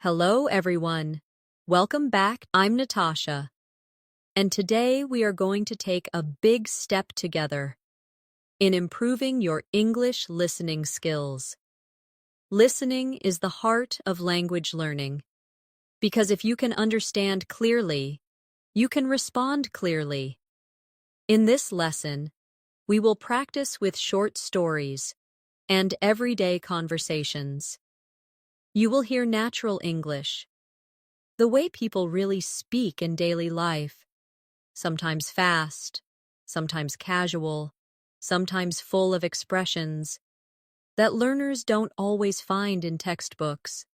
Hello, everyone. Welcome back. I'm Natasha, and today we are going to take a big step together in improving your English listening skills. Listening is the heart of language learning, because if you can understand clearly, you can respond clearly. In this lesson, we will practice with short stories and everyday conversations. You will hear natural English, the way people really speak in daily life, sometimes fast, sometimes casual, sometimes full of expressions that learners don't always find in textbooks.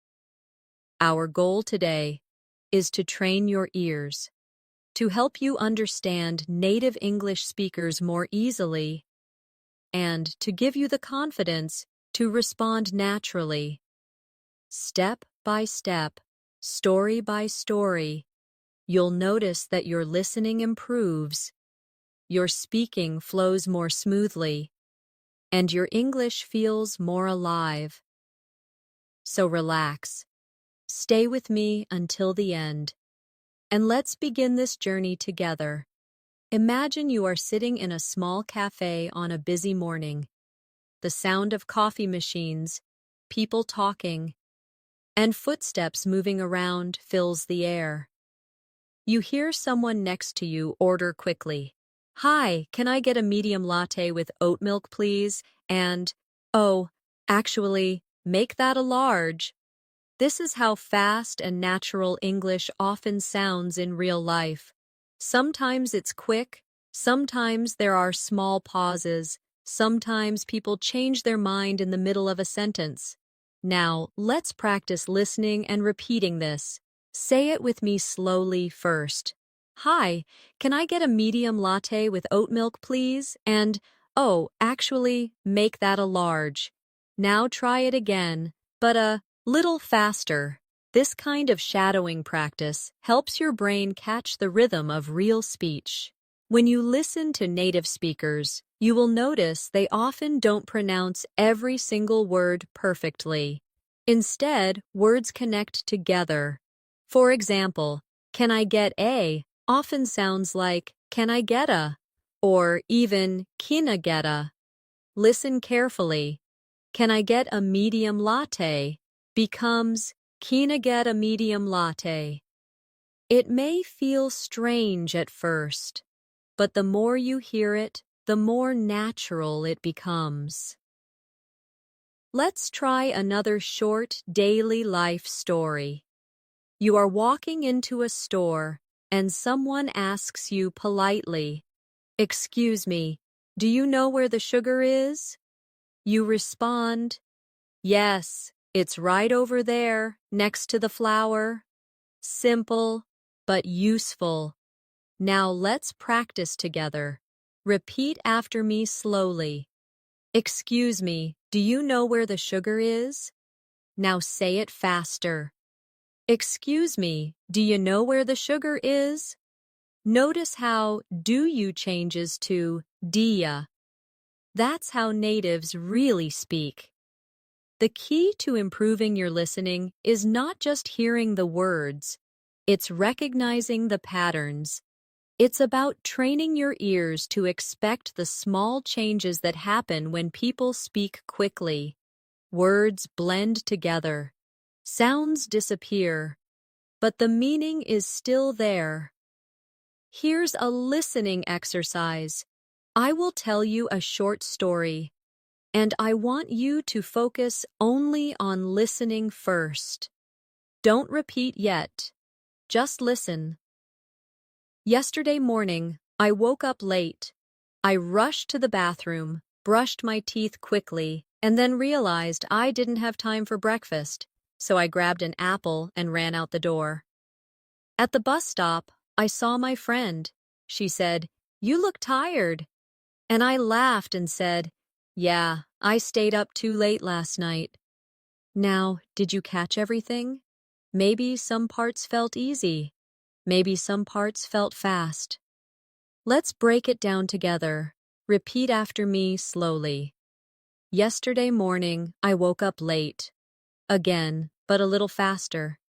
Our goal today is to train your ears, to help you understand native English speakers more easily, and to give you the confidence to respond naturally. Step by step, story by story, you'll notice that your listening improves, your speaking flows more smoothly, and your English feels more alive. So relax, stay with me until the end, and let's begin this journey together. Imagine you are sitting in a small cafe on a busy morning. The sound of coffee machines, people talking, and footsteps moving around fills the air. You hear someone next to you order quickly. "Hi, can I get a medium latte with oat milk, please?" And, "Oh, actually, make that a large." This is how fast and natural English often sounds in real life. Sometimes it's quick, sometimes there are small pauses, sometimes people change their mind in the middle of a sentence. Now, let's practice listening and repeating this. Say it with me slowly first. "Hi, can I get a medium latte with oat milk, please?" And, "Oh, actually, make that a large." Now try it again, but a little faster. This kind of shadowing practice helps your brain catch the rhythm of real speech. When you listen to native speakers, you will notice they often don't pronounce every single word perfectly. Instead, words connect together. For example, "Can I get a" often sounds like "Can I get a?" or even "Can I get a?" Listen carefully. "Can I get a medium latte?" becomes "Can I get a medium latte?" It may feel strange at first, but the more you hear it, the more natural it becomes. Let's try another short daily life story. You are walking into a store and someone asks you politely, "Excuse me, do you know where the sugar is?" You respond, "Yes, it's right over there, next to the flour." Simple, but useful. Now let's practice together. Repeat after me slowly. "Excuse me, do you know where the sugar is?" Now say it faster. "Excuse me, do you know where the sugar is?" Notice how "do you" changes to "dia." That's how natives really speak. The key to improving your listening is not just hearing the words, it's recognizing the patterns. It's about training your ears to expect the small changes that happen when people speak quickly. Words blend together. Sounds disappear. But the meaning is still there. Here's a listening exercise. I will tell you a short story, and I want you to focus only on listening first. Don't repeat yet. Just listen. Yesterday morning, I woke up late. I rushed to the bathroom, brushed my teeth quickly, and then realized I didn't have time for breakfast, so I grabbed an apple and ran out the door. At the bus stop, I saw my friend. She said, "You look tired." And I laughed and said, "Yeah, I stayed up too late last night." Now, did you catch everything? Maybe some parts felt easy. Maybe some parts felt fast. Let's break it down together. Repeat after me slowly. Yesterday morning, I woke up late. Again, but a little faster.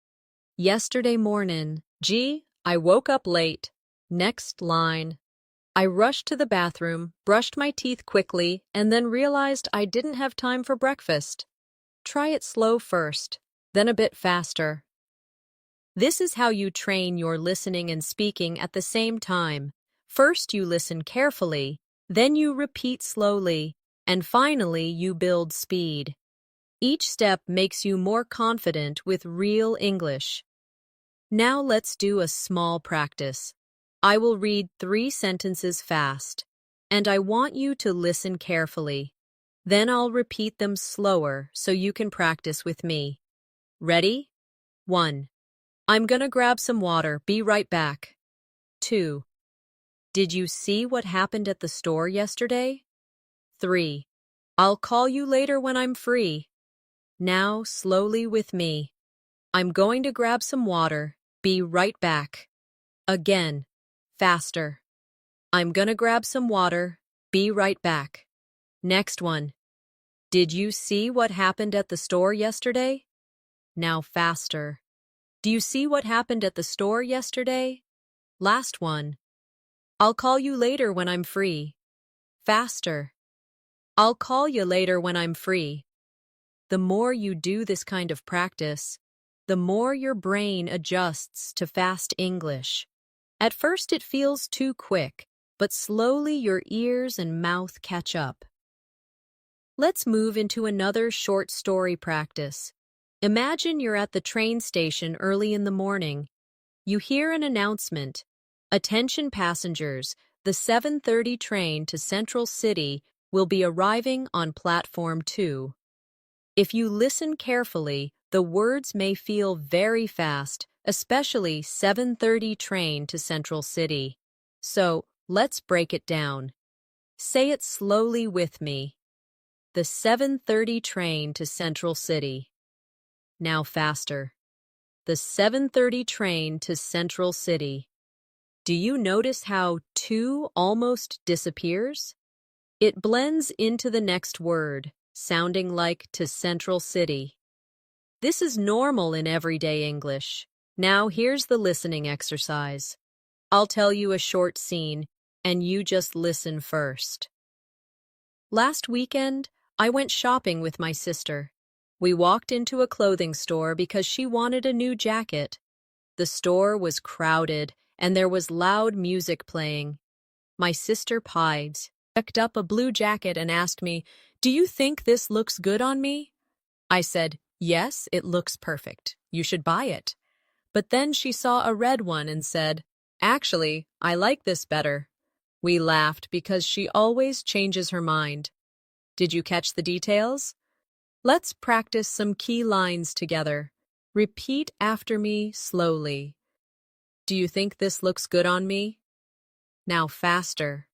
Yesterday morning. Gee, I woke up late. Next line. I rushed to the bathroom, brushed my teeth quickly, and then realized I didn't have time for breakfast. Try it slow first, then a bit faster. This is how you train your listening and speaking at the same time. First, you listen carefully, then you repeat slowly, and finally, you build speed. Each step makes you more confident with real English. Now let's do a small practice. I will read 3 sentences fast, and I want you to listen carefully. Then I'll repeat them slower so you can practice with me. Ready? 1. I'm gonna grab some water. Be right back. 2. Did you see what happened at the store yesterday? 3. I'll call you later when I'm free. Now, slowly with me. I'm going to grab some water. Be right back. Again, faster. I'm gonna grab some water. Be right back. Next one. Did you see what happened at the store yesterday? Now faster. Do you see what happened at the store yesterday? Last one. I'll call you later when I'm free. Faster. I'll call you later when I'm free. The more you do this kind of practice, the more your brain adjusts to fast English. At first it feels too quick, but slowly your ears and mouth catch up. Let's move into another short story practice. Imagine you're at the train station early in the morning. You hear an announcement. Attention passengers, the 7:30 train to Central City will be arriving on platform 2. If you listen carefully, the words may feel very fast, especially 7:30 train to Central City. So, let's break it down. Say it slowly with me. The 7:30 train to Central City. Now faster. The 7:30 train to Central City. Do you notice how 2 almost disappears? It blends into the next word, sounding like to Central City. This is normal in everyday English. Now here's the listening exercise. I'll tell you a short scene, and you just listen first. Last weekend, I went shopping with my sister. We walked into a clothing store because she wanted a new jacket. The store was crowded, and there was loud music playing. My sister picked up a blue jacket and asked me, "Do you think this looks good on me?" I said, "Yes, it looks perfect. You should buy it." But then she saw a red one and said, "Actually, I like this better." We laughed because she always changes her mind. Did you catch the details? Let's practice some key lines together. Repeat after me slowly. Do you think this looks good on me? Now faster.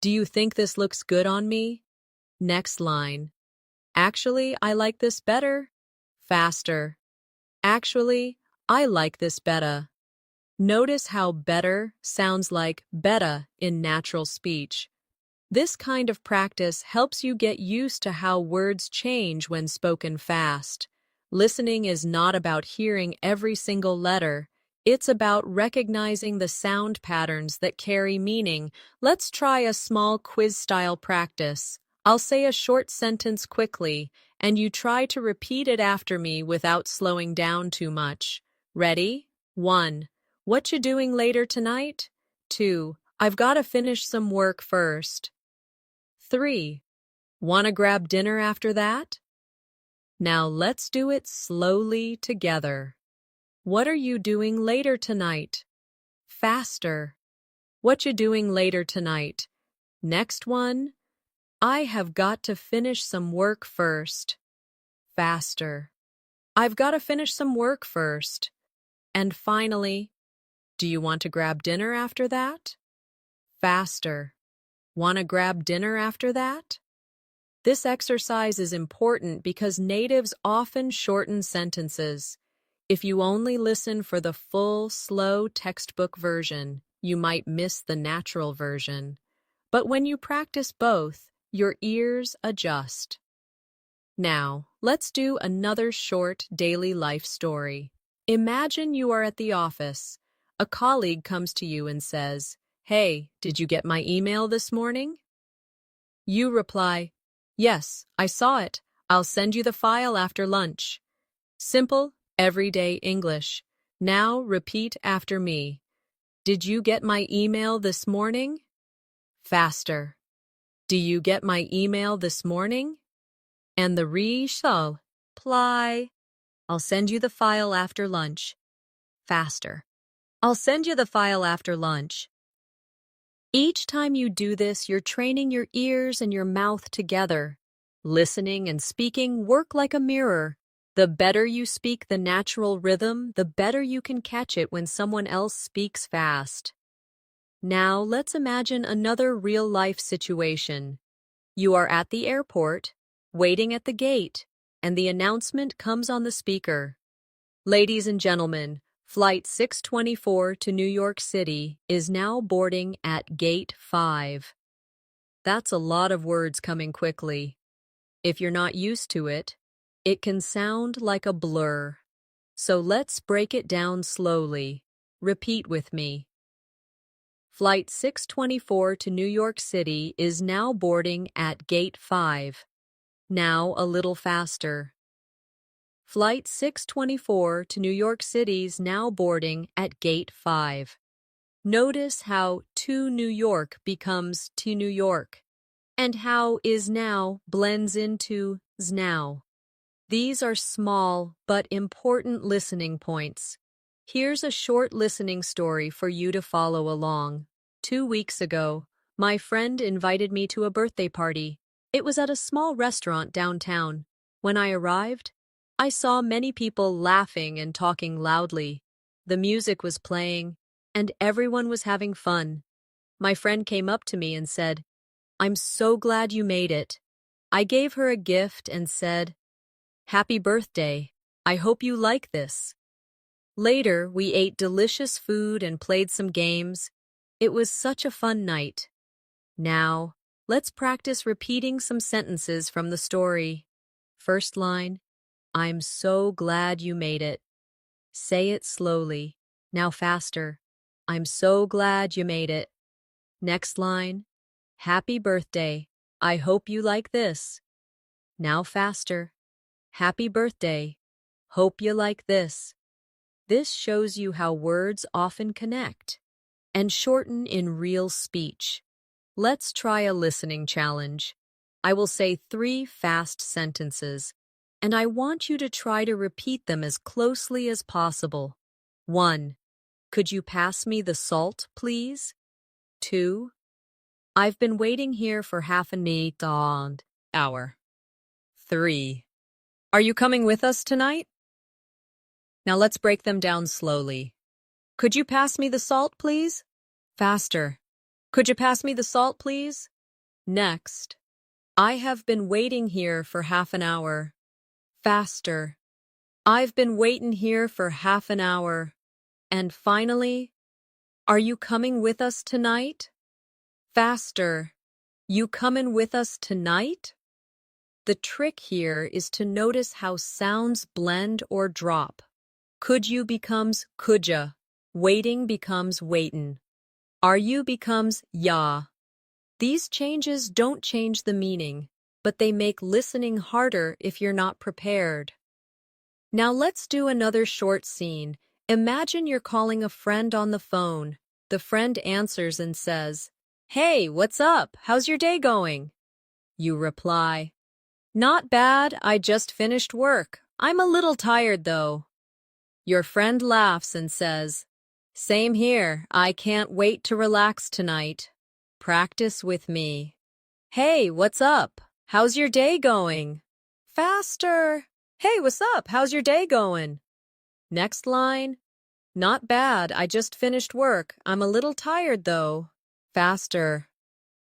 Do you think this looks good on me? Next line. Actually, I like this better. Faster. Actually, I like this better. Notice how better sounds like betta in natural speech. This kind of practice helps you get used to how words change when spoken fast. Listening is not about hearing every single letter. It's about recognizing the sound patterns that carry meaning. Let's try a small quiz-style practice. I'll say a short sentence quickly, and you try to repeat it after me without slowing down too much. Ready? 1. What you doing later tonight? 2. I've got to finish some work first. 3. Wanna grab dinner after that? Now let's do it slowly together. What are you doing later tonight? Faster. What you doing later tonight? Next one. I have got to finish some work first. Faster. I've got to finish some work first. And finally, do you want to grab dinner after that? Faster. Wanna grab dinner after that? This exercise is important because natives often shorten sentences. If you only listen for the full, slow textbook version, you might miss the natural version. But when you practice both, your ears adjust. Now, let's do another short daily life story. Imagine you are at the office. A colleague comes to you and says, "Hey, did you get my email this morning?" You reply, "Yes, I saw it. I'll send you the file after lunch." Simple, everyday English. Now repeat after me. Did you get my email this morning? Faster. Do you get my email this morning? And the shall reply, "I'll send you the file after lunch." Faster. "I'll send you the file after lunch." Each time you do this, you're training your ears and your mouth together. Listening and speaking work like a mirror. The better you speak the natural rhythm, the better you can catch it when someone else speaks fast. Now let's imagine another real-life situation. You are at the airport, waiting at the gate, and the announcement comes on the speaker. "Ladies and gentlemen, Flight 624 to New York City is now boarding at Gate 5. That's a lot of words coming quickly. If you're not used to it, it can sound like a blur. So let's break it down slowly. Repeat with me. Flight 624 to New York City is now boarding at Gate 5. Now a little faster. Flight 624 to New York City's now boarding at Gate 5. Notice how to New York becomes to New York, and how is now blends into s now. These are small but important listening points. Here's a short listening story for you to follow along. 2 weeks ago, my friend invited me to a birthday party. It was at a small restaurant downtown. When I arrived, I saw many people laughing and talking loudly. The music was playing, and everyone was having fun. My friend came up to me and said, "I'm so glad you made it." I gave her a gift and said, "Happy birthday. I hope you like this." Later, we ate delicious food and played some games. It was such a fun night. Now, let's practice repeating some sentences from the story. First line, "I'm so glad you made it." Say it slowly. Now faster. "I'm so glad you made it." Next line, "Happy birthday. I hope you like this." Now faster. "Happy birthday. Hope you like this." This shows you how words often connect and shorten in real speech. Let's try a listening challenge. I will say 3 fast sentences, and I want you to try to repeat them as closely as possible. 1. Could you pass me the salt, please? 2. I've been waiting here for half an hour. 3. Are you coming with us tonight? Now let's break them down slowly. Could you pass me the salt, please? Faster. Could you pass me the salt, please? Next. I have been waiting here for half an hour. Faster. I've been waiting here for half an hour. And finally, are you coming with us tonight? Faster. You coming with us tonight? The trick here is to notice how sounds blend or drop. Could you becomes coulda. Waiting becomes waitin'. Are you becomes ya. These changes don't change the meaning, but they make listening harder if you're not prepared. Now let's do another short scene. Imagine you're calling a friend on the phone. The friend answers and says, "Hey, what's up? How's your day going?" You reply, "Not bad, I just finished work. I'm a little tired though." Your friend laughs and says, "Same here, I can't wait to relax tonight. Practice with me." "Hey, what's up? How's your day going?" Faster. "Hey, what's up? How's your day going?" Next line, "Not bad, I just finished work. I'm a little tired though." Faster.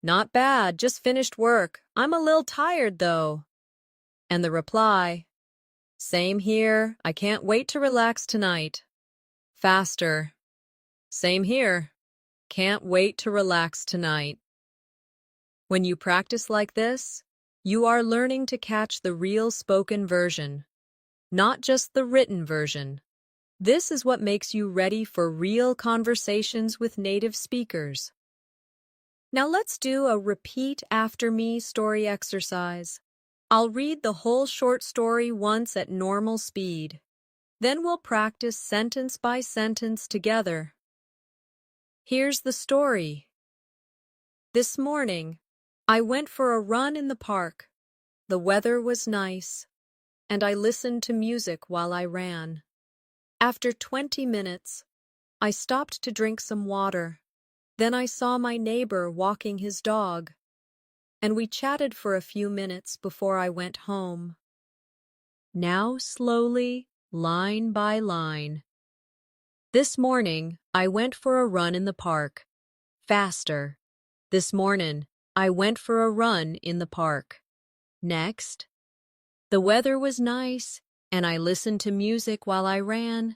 "Not bad, just finished work. I'm a little tired though." And the reply, "Same here, I can't wait to relax tonight." Faster. "Same here. Can't wait to relax tonight." When you practice like this, you are learning to catch the real spoken version, not just the written version. This is what makes you ready for real conversations with native speakers. Now let's do a repeat after me story exercise. I'll read the whole short story once at normal speed. Then we'll practice sentence by sentence together. Here's the story. This morning, I went for a run in the park. The weather was nice, and I listened to music while I ran. After 20 minutes, I stopped to drink some water. Then I saw my neighbor walking his dog, and we chatted for a few minutes before I went home. Now slowly, line by line. This morning, I went for a run in the park. Faster. This morning, I went for a run in the park. Next. The weather was nice, and I listened to music while I ran.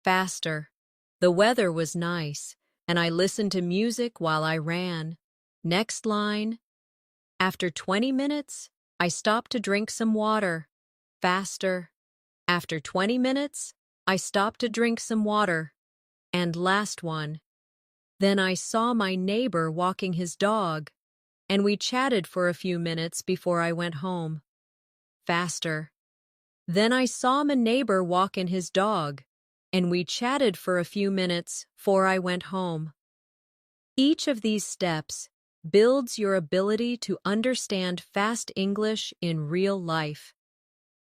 Faster. The weather was nice, and I listened to music while I ran. Next line. After 20 minutes, I stopped to drink some water. Faster. After 20 minutes, I stopped to drink some water. And last one. Then I saw my neighbor walking his dog, and we chatted for a few minutes before I went home. Faster. Then I saw my neighbor walking his dog, and we chatted for a few minutes before I went home. Each of these steps builds your ability to understand fast English in real life.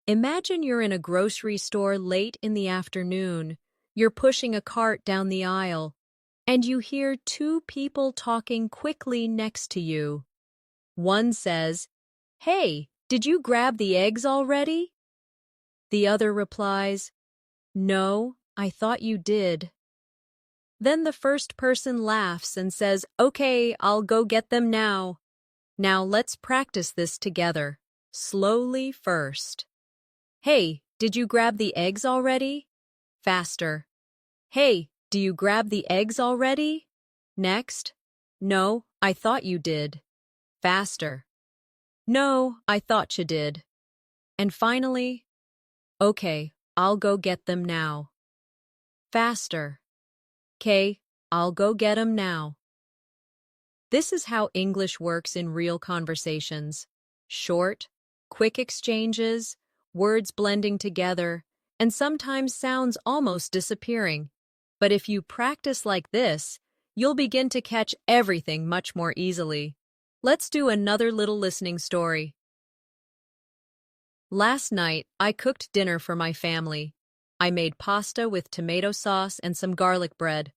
Imagine you're in a grocery store late in the afternoon. You're pushing a cart down the aisle, and you hear two people talking quickly next to you. One says, "Hey, did you grab the eggs already?" The other replies, "No, I thought you did." Then the first person laughs and says, "Okay, I'll go get them now." Now let's practice this together. Slowly first. "Hey, did you grab the eggs already?" Faster. "Hey, do you grab the eggs already?" Next. "No, I thought you did." Faster. "No, I thought you did." And finally, "Okay, I'll go get them now." Faster. "'Kay, I'll go get 'em now." This is how English works in real conversations. Short, quick exchanges, words blending together, and sometimes sounds almost disappearing. But if you practice like this, you'll begin to catch everything much more easily. Let's do another little listening story. Last night, I cooked dinner for my family. I made pasta with tomato sauce and some garlic bread.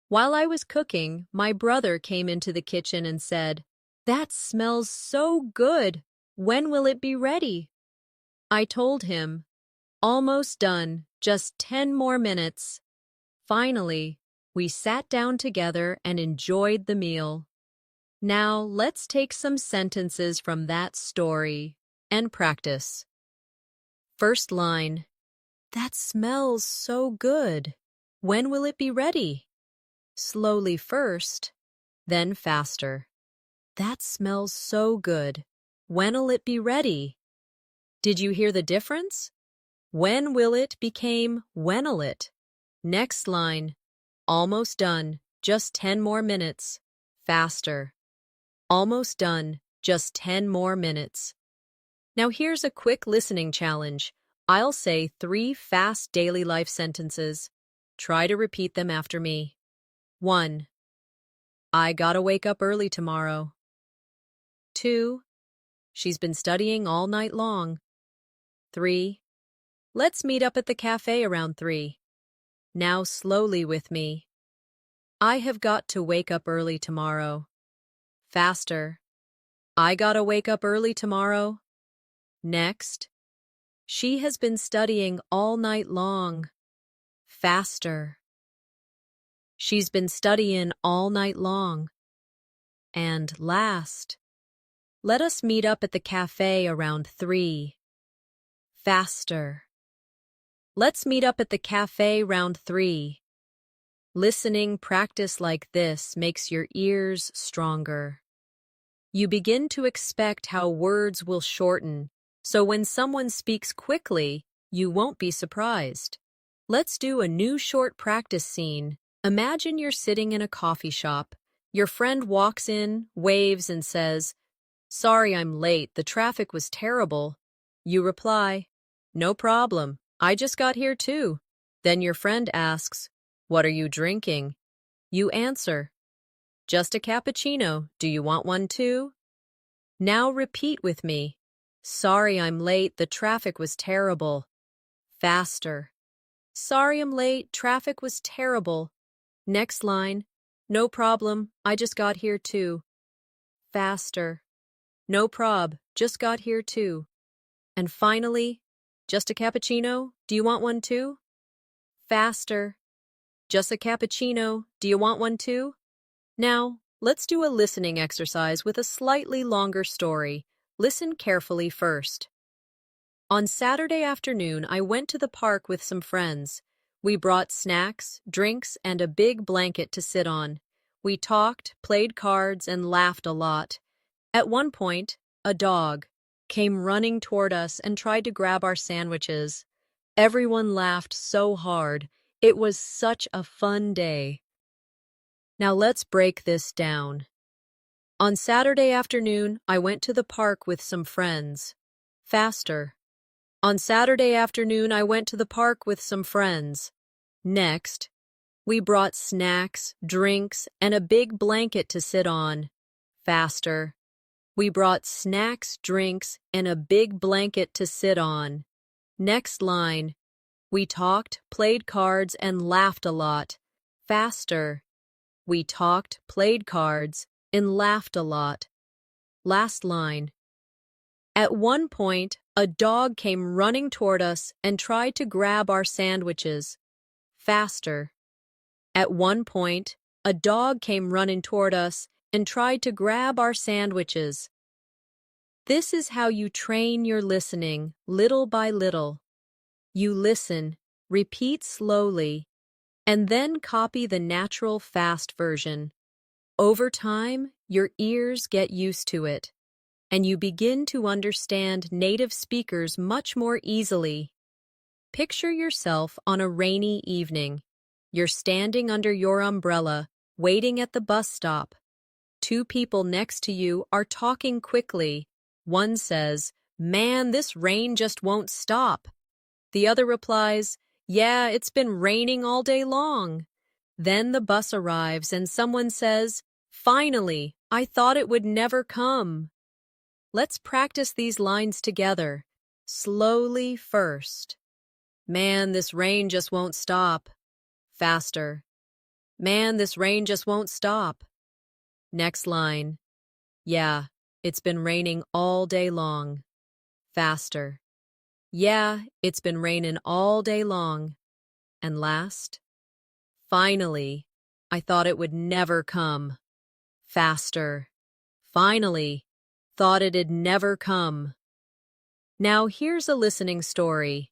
While I was cooking, my brother came into the kitchen and said, "That smells so good. When will it be ready?" I told him, "Almost done, just 10 more minutes." Finally, we sat down together and enjoyed the meal. Now let's take some sentences from that story and practice. First line. That smells so good. When will it be ready? Slowly first, then faster. That smells so good. When'll it be ready? Did you hear the difference? When will it became when'll it? Next line. Almost done, just 10 more minutes. Faster. Almost done, just 10 more minutes. Now here's a quick listening challenge. I'll say 3 fast daily life sentences. Try to repeat them after me. 1. I gotta wake up early tomorrow. 2. She's been studying all night long. 3. Let's meet up at the cafe around 3. Now slowly with me. I have got to wake up early tomorrow. Faster. I gotta wake up early tomorrow. Next. She has been studying all night long. Faster. She's been studying all night long. And last. Let us meet up at the cafe around 3. Faster. Let's meet up at the cafe round 3. Listening practice like this makes your ears stronger. You begin to expect how words will shorten, so when someone speaks quickly, you won't be surprised. Let's do a new short practice scene. Imagine you're sitting in a coffee shop. Your friend walks in, waves, and says, "Sorry I'm late, the traffic was terrible." You reply, "No problem, I just got here too." Then your friend asks, "What are you drinking?" You answer, "Just a cappuccino, do you want one too?" Now repeat with me. "Sorry I'm late, the traffic was terrible." Faster. "Sorry I'm late, traffic was terrible." Next line, "No problem, I just got here too." Faster. "No prob, just got here too." And finally, "Just a cappuccino, do you want one too?" Faster. "Just a cappuccino, do you want one too?" Now, let's do a listening exercise with a slightly longer story. Listen carefully first. On Saturday afternoon, I went to the park with some friends. We brought snacks, drinks, and a big blanket to sit on. We talked, played cards, and laughed a lot. At one point, a dog came running toward us and tried to grab our sandwiches. Everyone laughed so hard. It was such a fun day. Now let's break this down. On Saturday afternoon, I went to the park with some friends. Faster. On Saturday afternoon, I went to the park with some friends. Next, we brought snacks, drinks, and a big blanket to sit on. Faster. We brought snacks, drinks, and a big blanket to sit on. Next line. We talked, played cards, and laughed a lot. Faster. We talked, played cards, and laughed a lot. Last line. At one point, a dog came running toward us and tried to grab our sandwiches. Faster. At one point, a dog came running toward us and tried to grab our sandwiches. This is how you train your listening, little by little. You listen, repeat slowly, and then copy the natural fast version. Over time, your ears get used to it, and you begin to understand native speakers much more easily. Picture yourself on a rainy evening. You're standing under your umbrella, waiting at the bus stop. Two people next to you are talking quickly. One says, "Man, this rain just won't stop." The other replies, "Yeah, it's been raining all day long." Then the bus arrives and someone says, "Finally, I thought it would never come." Let's practice these lines together. Slowly first. "Man, this rain just won't stop." Faster. "Man, this rain just won't stop." Next line. "Yeah, it's been raining all day long." Faster. "Yeah, it's been raining all day long." And last. "Finally, I thought it would never come." Faster. "Finally, thought it'd never come." Now here's a listening story.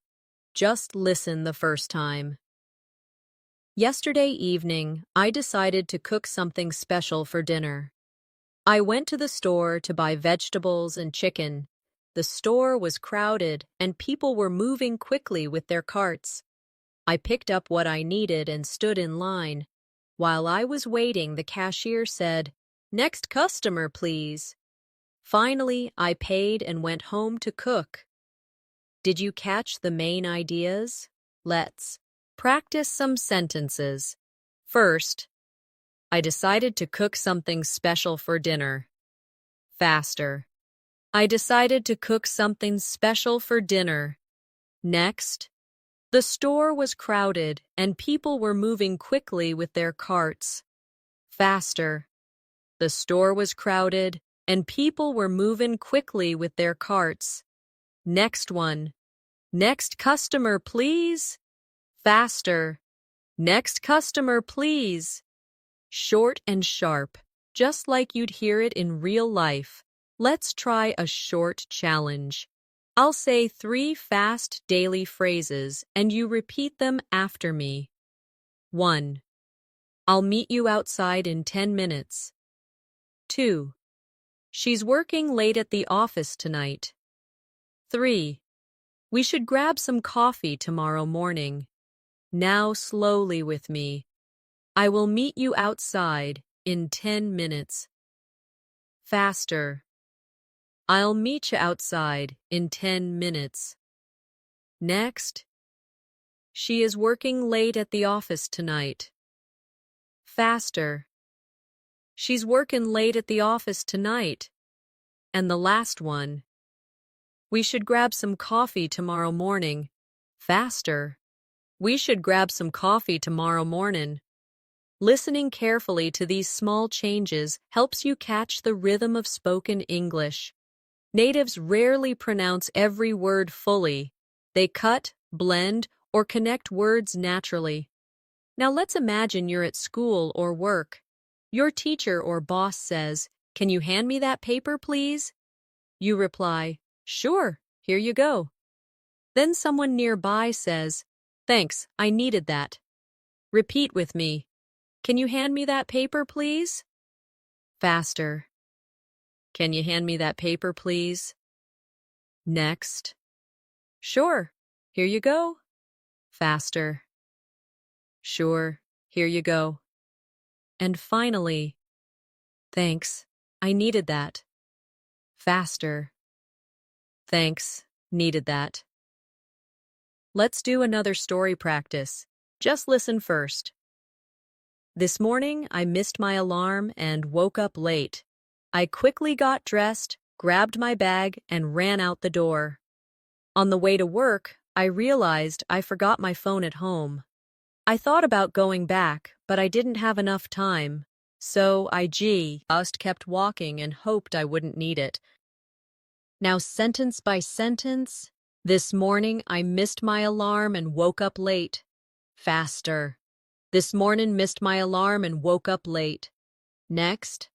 Just listen the first time. Yesterday evening, I decided to cook something special for dinner. I went to the store to buy vegetables and chicken. The store was crowded and people were moving quickly with their carts. I picked up what I needed and stood in line. While I was waiting, the cashier said, "Next customer, please." Finally, I paid and went home to cook. Did you catch the main ideas? Let's practice some sentences. First, I decided to cook something special for dinner. Faster. I decided to cook something special for dinner. Next, the store was crowded and people were moving quickly with their carts. Faster. The store was crowded and people were moving quickly with their carts. Next one. Next customer, please. Faster. Next customer, please. Short and sharp, just like you'd hear it in real life. Let's try a short challenge. I'll say 3 fast daily phrases and you repeat them after me. 1. I'll meet you outside in 10 minutes. 2. She's working late at the office tonight. 3. We should grab some coffee tomorrow morning. Now slowly with me. I will meet you outside in 10 minutes. Faster. I'll meet you outside in 10 minutes. Next. She is working late at the office tonight. Faster. She's working late at the office tonight. And the last one. We should grab some coffee tomorrow morning. Faster. We should grab some coffee tomorrow morning. Listening carefully to these small changes helps you catch the rhythm of spoken English. Natives rarely pronounce every word fully. They cut, blend, or connect words naturally. Now let's imagine you're at school or work. Your teacher or boss says, "Can you hand me that paper, please?" You reply, "Sure, here you go." Then someone nearby says, "Thanks, I needed that." Repeat with me. Can you hand me that paper, please? Faster. Can you hand me that paper, please? Next. Sure, here you go. Faster. Sure, here you go. And finally, thanks, I needed that. Faster. Thanks, needed that. Let's do another story practice. Just listen first. This morning, I missed my alarm and woke up late. I quickly got dressed, grabbed my bag, and ran out the door. On the way to work, I realized I forgot my phone at home. I thought about going back, but I didn't have enough time. So I just kept walking and hoped I wouldn't need it. Now sentence by sentence. This morning, I missed my alarm and woke up late. Faster. This morning missed my alarm and woke up late. Next.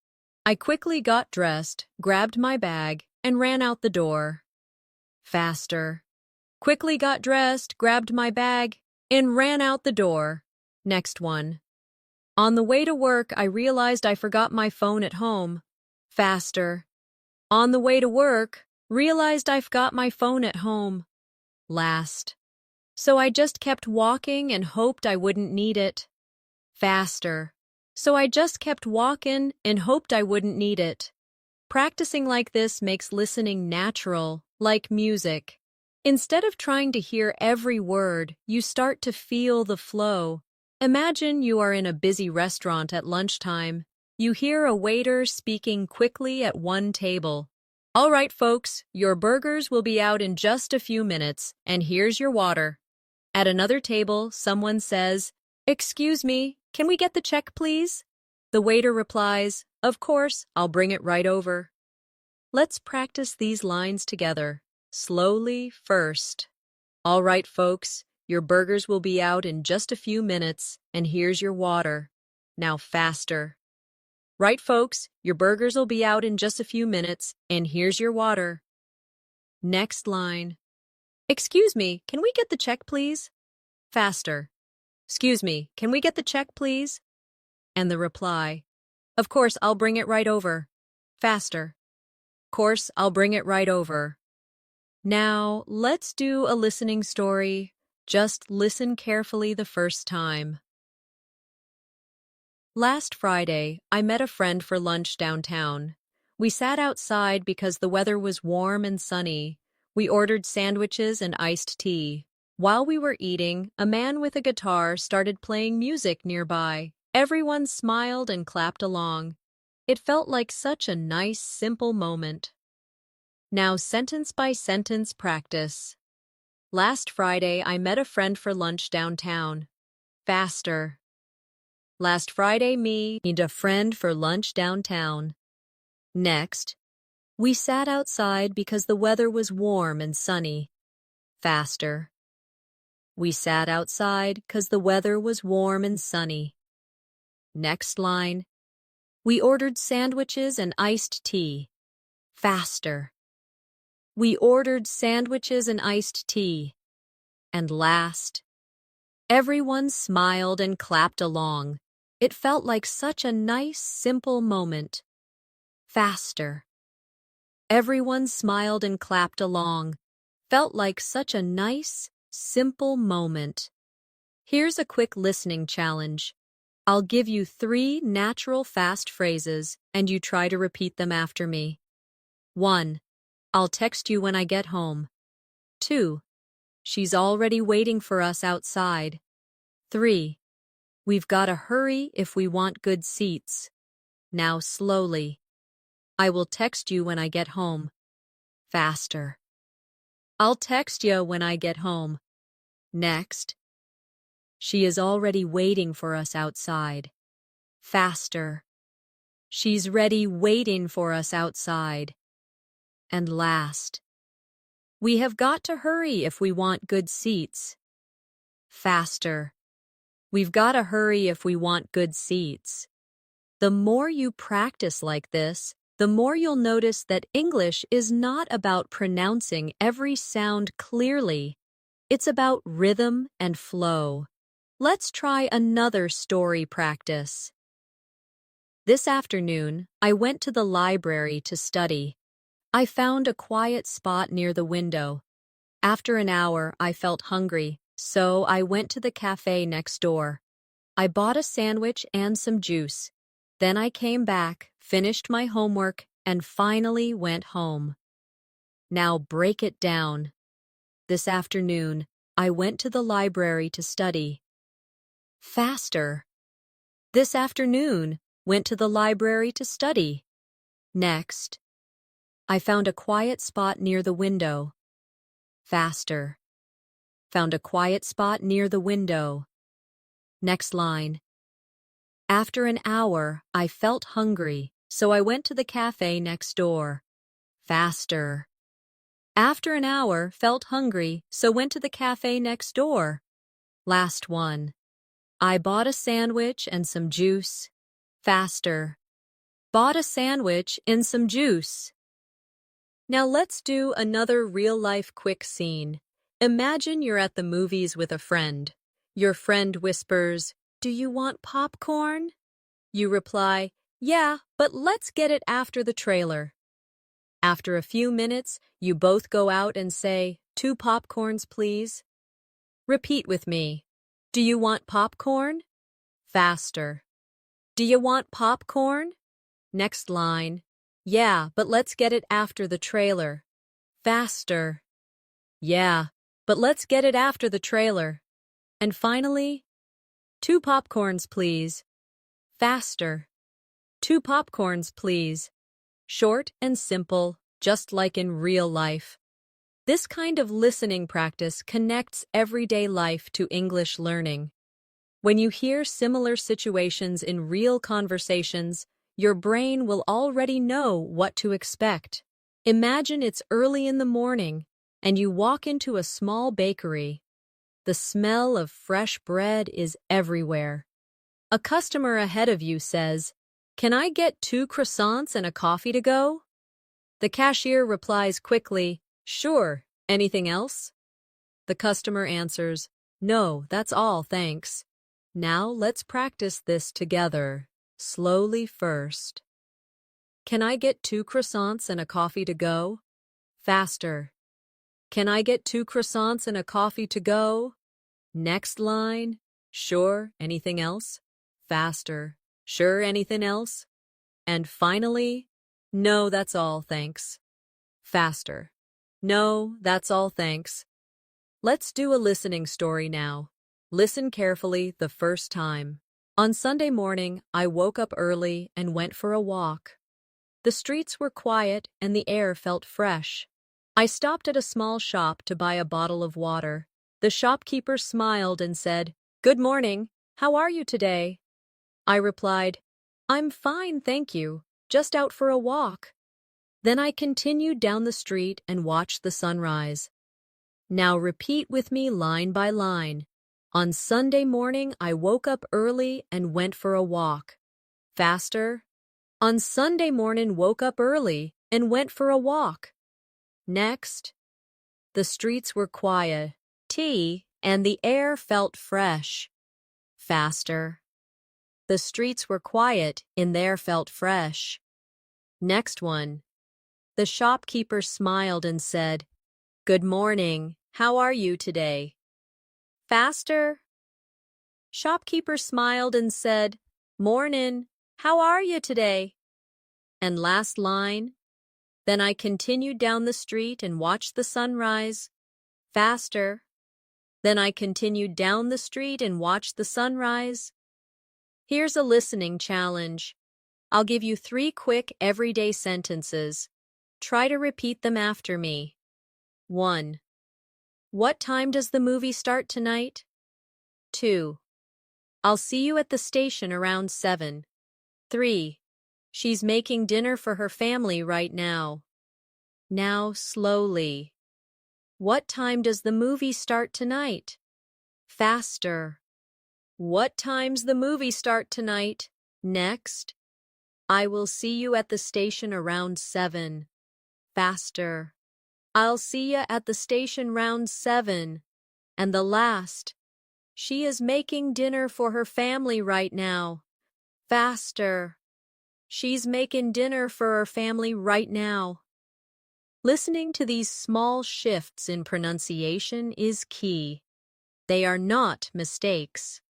I quickly got dressed, grabbed my bag, and ran out the door. Faster. Quickly got dressed, grabbed my bag, and ran out the door. Next one. On the way to work, I realized I forgot my phone at home. Faster. On the way to work, realized I forgot my phone at home. Last. So I just kept walking and hoped I wouldn't need it. Faster. So I just kept walking and hoped I wouldn't need it. Practicing like this makes listening natural, like music. Instead of trying to hear every word, you start to feel the flow. Imagine you are in a busy restaurant at lunchtime. You hear a waiter speaking quickly at one table. "All right, folks, your burgers will be out in just a few minutes, and here's your water." At another table, someone says, "Excuse me, can we get the check, please?" The waiter replies, "Of course, I'll bring it right over." Let's practice these lines together. Slowly first. "All right, folks, your burgers will be out in just a few minutes, and here's your water." Now faster. "Right, folks, your burgers will be out in just a few minutes, and here's your water." Next line. "Excuse me, can we get the check, please?" Faster. "Excuse me, can we get the check, please?" And the reply, "Of course, I'll bring it right over." Faster. "Course, I'll bring it right over." Now, let's do a listening story. Just listen carefully the first time. Last Friday, I met a friend for lunch downtown. We sat outside because the weather was warm and sunny. We ordered sandwiches and iced tea. While we were eating, a man with a guitar started playing music nearby. Everyone smiled and clapped along. It felt like such a nice, simple moment. Now sentence by sentence practice. Last Friday, I met a friend for lunch downtown. Faster. Last Friday, me and a friend for lunch downtown. Next. We sat outside because the weather was warm and sunny. Faster. We sat outside because the weather was warm and sunny. Next line. We ordered sandwiches and iced tea. Faster. We ordered sandwiches and iced tea. And last. Everyone smiled and clapped along. It felt like such a nice, simple moment. Faster. Everyone smiled and clapped along. Felt like such a nice, simple moment. Here's a quick listening challenge. I'll give you 3 natural fast phrases and you try to repeat them after me. 1. I'll text you when I get home. 2. She's already waiting for us outside. 3. We've gotta hurry if we want good seats. Now slowly. I will text you when I get home. Faster. I'll text you when I get home. Next. She is already waiting for us outside. Faster. She's ready waiting for us outside. And last. We have got to hurry if we want good seats. Faster. We've got to hurry if we want good seats. The more you practice like this, the more you'll notice that English is not about pronouncing every sound clearly. It's about rhythm and flow. Let's try another story practice. This afternoon, I went to the library to study. I found a quiet spot near the window. After an hour, I felt hungry, so I went to the cafe next door. I bought a sandwich and some juice. Then I came back, finished my homework, and finally went home. Now break it down. This afternoon, I went to the library to study. Faster. This afternoon, went to the library to study. Next. I found a quiet spot near the window. Faster. Found a quiet spot near the window. Next line. After an hour, I felt hungry, so I went to the cafe next door. Faster. After an hour, felt hungry, so went to the cafe next door. Last one. I bought a sandwich and some juice. Faster. Bought a sandwich and some juice. Now let's do another real-life quick scene. Imagine you're at the movies with a friend. Your friend whispers, "Do you want popcorn?" You reply, "Yeah, but let's get it after the trailer." After a few minutes, you both go out and say, "2 popcorns, please." Repeat with me. Do you want popcorn? Faster. Do you want popcorn? Next line. Yeah, but let's get it after the trailer. Faster. Yeah, but let's get it after the trailer. And finally, 2 popcorns, please. Faster. 2 popcorns, please. Short and simple, just like in real life. This kind of listening practice connects everyday life to English learning. When you hear similar situations in real conversations, your brain will already know what to expect. Imagine it's early in the morning, and you walk into a small bakery. The smell of fresh bread is everywhere. A customer ahead of you says, "Can I get 2 croissants and a coffee to go?" The cashier replies quickly, "Sure, anything else?" The customer answers, "No, that's all, thanks." Now let's practice this together. Slowly first. Can I get 2 croissants and a coffee to go? Faster. Can I get 2 croissants and a coffee to go? Next line. Sure, anything else? Faster. Sure, anything else? And finally, no, that's all, thanks. Faster. No, that's all, thanks. Let's do a listening story now. Listen carefully the first time. On Sunday morning, I woke up early and went for a walk. The streets were quiet and the air felt fresh. I stopped at a small shop to buy a bottle of water. The shopkeeper smiled and said, "Good morning. How are you today?" I replied, "I'm fine, thank you. Just out for a walk." Then I continued down the street and watched the sunrise. Now repeat with me line by line. On Sunday morning, I woke up early and went for a walk. Faster. On Sunday morning, woke up early and went for a walk. Next. The streets were quiet, and the air felt fresh. Faster. The streets were quiet and the air felt fresh. Next one. The shopkeeper smiled and said, "Good morning. How are you today?" Faster. Shopkeeper smiled and said, "Mornin', how are you today?" And last line, then I continued down the street and watched the sunrise. Faster. Then I continued down the street and watched the sunrise. Here's a listening challenge. I'll give you 3 quick everyday sentences. Try to repeat them after me. 1. What time does the movie start tonight? 2. I'll see you at the station around 7. 3. She's making dinner for her family right now. Now slowly. What time does the movie start tonight? Faster. What time's the movie start tonight? Next. I will see you at the station around 7. Faster. I'll see you at the station round 7. And the last. She is making dinner for her family right now. Faster. She's making dinner for her family right now. Listening to these small shifts in pronunciation is key. They are not mistakes,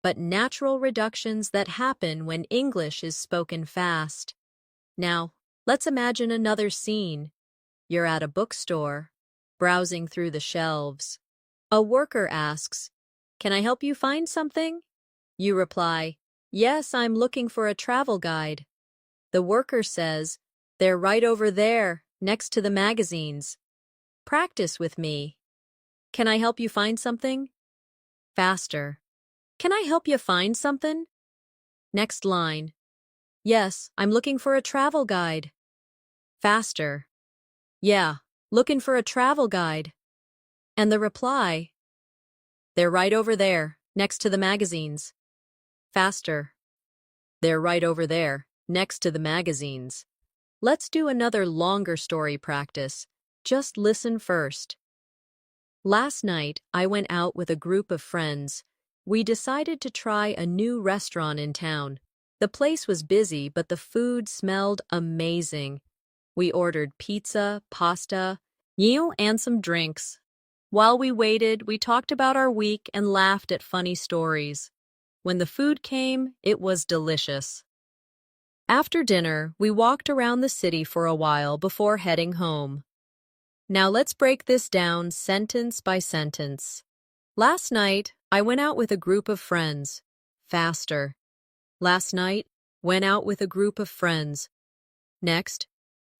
but natural reductions that happen when English is spoken fast. Now, let's imagine another scene. You're at a bookstore, browsing through the shelves. A worker asks, "Can I help you find something?" You reply, "Yes, I'm looking for a travel guide." The worker says, "They're right over there, next to the magazines." Practice with me. Can I help you find something? Faster. Can I help you find something? Next line. Yes, I'm looking for a travel guide. Faster. Yeah, looking for a travel guide. And the reply. They're right over there, next to the magazines. Faster. They're right over there, next to the magazines. Let's do another longer story practice. Just listen first. Last night, I went out with a group of friends. We decided to try a new restaurant in town. The place was busy, but the food smelled amazing. We ordered pizza, pasta, and some drinks. While we waited, we talked about our week and laughed at funny stories. When the food came, it was delicious. After dinner, we walked around the city for a while before heading home. Now let's break this down sentence by sentence. Last night, I went out with a group of friends. Faster. Last night, went out with a group of friends. Next,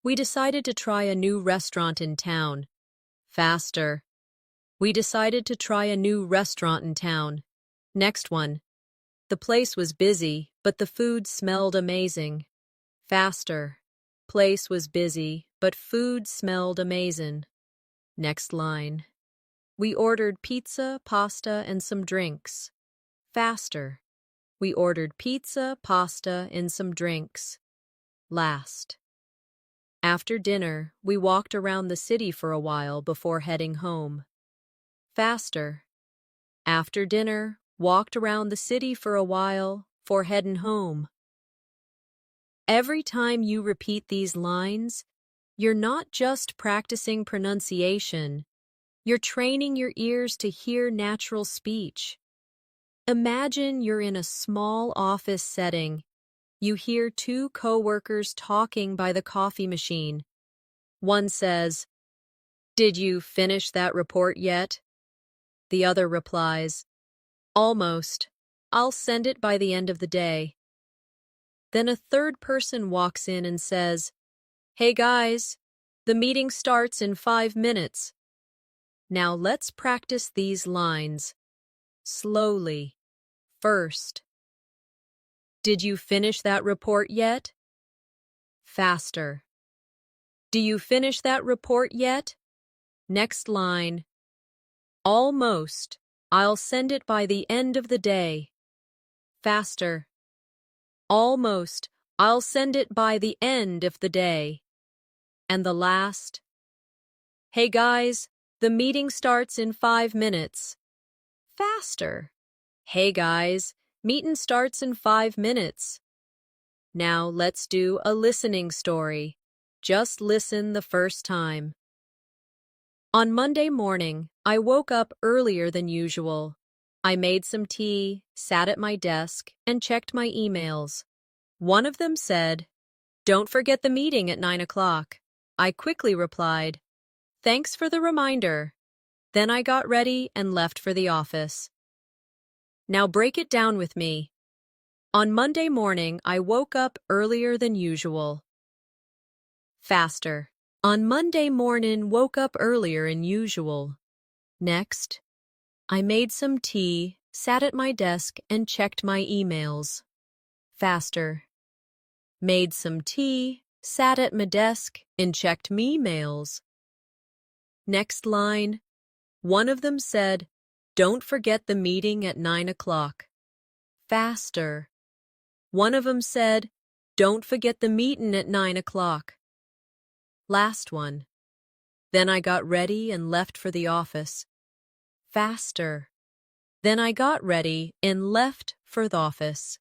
we decided to try a new restaurant in town. Faster. We decided to try a new restaurant in town. Next one. The place was busy, but the food smelled amazing. Faster. Place was busy, but food smelled amazing. Next line. We ordered pizza, pasta, and some drinks. Faster. We ordered pizza, pasta, and some drinks. Last. After dinner, we walked around the city for a while before heading home. Faster. After dinner, walked around the city for a while before heading home. Every time you repeat these lines, you're not just practicing pronunciation, you're training your ears to hear natural speech. Imagine you're in a small office setting. You hear 2 coworkers talking by the coffee machine. One says, "Did you finish that report yet?" The other replies, "Almost. I'll send it by the end of the day." Then a third person walks in and says, "Hey guys, the meeting starts in 5 minutes." Now let's practice these lines. Slowly. First. Did you finish that report yet? Faster. Do you finish that report yet? Next line. Almost. I'll send it by the end of the day. Faster. Almost. I'll send it by the end of the day. And the last. Hey guys, the meeting starts in 5 minutes. Faster. Hey guys, meeting starts in 5 minutes. Now let's do a listening story. Just listen the first time. On Monday morning, I woke up earlier than usual. I made some tea, sat at my desk, and checked my emails. One of them said, "Don't forget the meeting at 9 o'clock." I quickly replied, "Thanks for the reminder." Then I got ready and left for the office. Now break it down with me. On Monday morning, I woke up earlier than usual. Faster. On Monday morning, woke up earlier than usual. Next, I made some tea, sat at my desk, and checked my emails. Faster. Made some tea, sat at my desk, and checked me emails. Next line. One of them said, "Don't forget the meeting at 9 o'clock. Faster. One of them said, "Don't forget the meeting at 9 o'clock. Last one. Then I got ready and left for the office. Faster. Then I got ready and left for the office.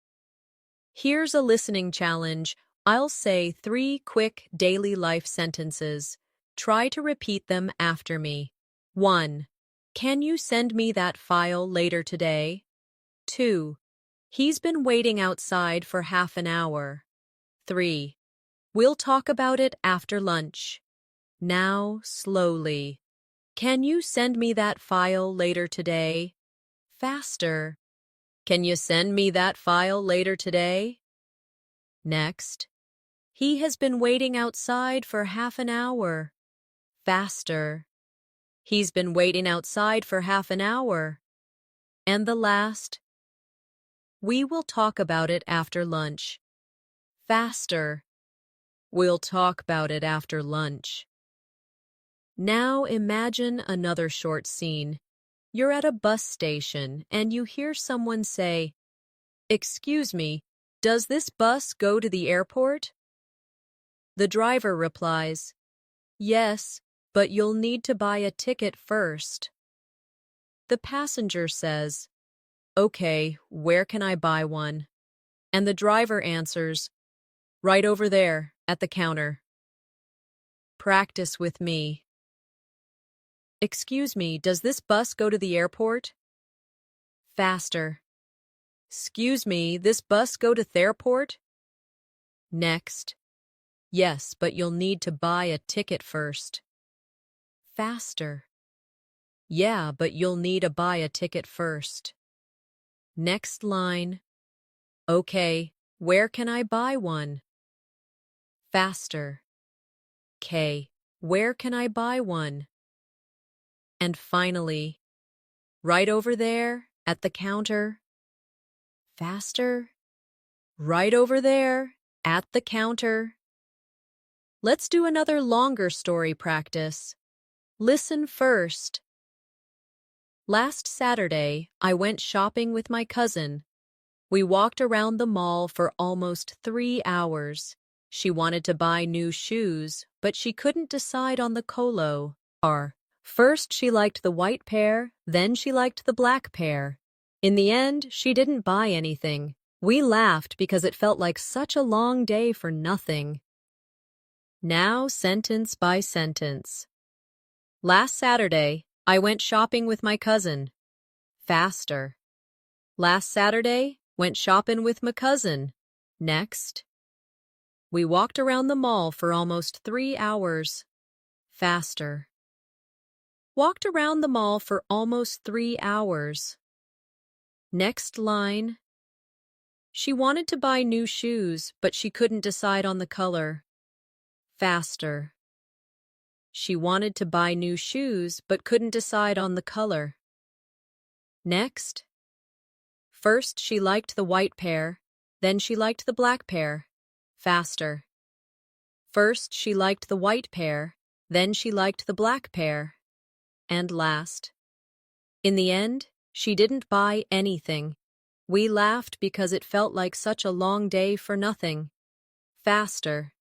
Here's a listening challenge. I'll say 3 quick daily life sentences. Try to repeat them after me. 1. Can you send me that file later today? 2. He's been waiting outside for half an hour. 3. We'll talk about it after lunch. Now, slowly. Can you send me that file later today? Faster. Can you send me that file later today? Next. He has been waiting outside for half an hour. Faster. He's been waiting outside for half an hour. And the last. We will talk about it after lunch. Faster. We'll talk about it after lunch. Now imagine another short scene. You're at a bus station and you hear someone say, "Excuse me, does this bus go to the airport?" The driver replies, "Yes, but you'll need to buy a ticket first." The passenger says, "Okay, where can I buy one?" And the driver answers, "Right over there, at the counter." Practice with me. Excuse me, does this bus go to the airport? Faster. Excuse me, this bus go to the airport? Next. Yes, but you'll need to buy a ticket first. Faster. Yeah, but you'll need to buy a ticket first. Next line. Okay, where can I buy one? Faster. Okay, where can I buy one? And finally, right over there, at the counter. Faster. Right over there, at the counter. Let's do another longer story practice. Listen first. Last Saturday, I went shopping with my cousin. We walked around the mall for almost 3 hours. She wanted to buy new shoes, but she couldn't decide on the color. First, she liked the white pair, then she liked the black pair. In the end, she didn't buy anything. We laughed because it felt like such a long day for nothing. Now, sentence by sentence. Last Saturday, I went shopping with my cousin. Faster. Last Saturday, went shopping with my cousin. Next. We walked around the mall for almost 3 hours. Faster. Walked around the mall for almost 3 hours. Next line. She wanted to buy new shoes, but she couldn't decide on the color. Faster. She wanted to buy new shoes, but couldn't decide on the color. Next. First, she liked the white pair, then she liked the black pair. Faster. First, she liked the white pair, then she liked the black pair. And last. In the end, she didn't buy anything. We laughed because it felt like such a long day for nothing. Faster.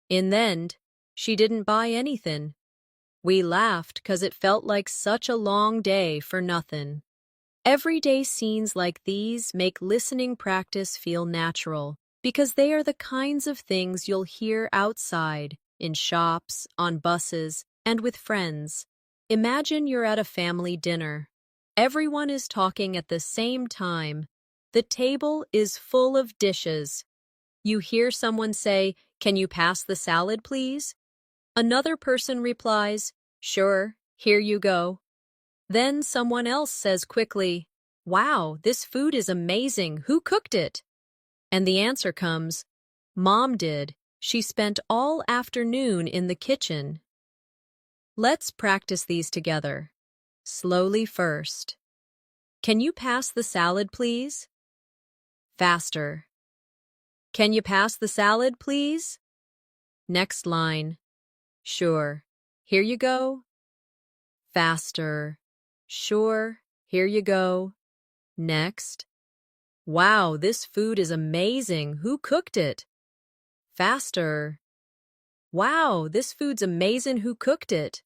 In the end, she didn't buy anything. We laughed because it felt like such a long day for nothing. Everyday scenes like these make listening practice feel natural because they are the kinds of things you'll hear outside, in shops, on buses, and with friends. Imagine you're at a family dinner. Everyone is talking at the same time. The table is full of dishes. You hear someone say, "Can you pass the salad, please?" Another person replies, "Sure, here you go." Then someone else says quickly, "Wow, this food is amazing. Who cooked it?" And the answer comes, "Mom did. She spent all afternoon in the kitchen." Let's practice these together. Slowly first. Can you pass the salad, please? Faster. Can you pass the salad, please? Next line. Sure. Here you go. Faster. Sure. Here you go. Next. Wow, this food is amazing. Who cooked it? Faster. Wow, this food's amazing. Who cooked it?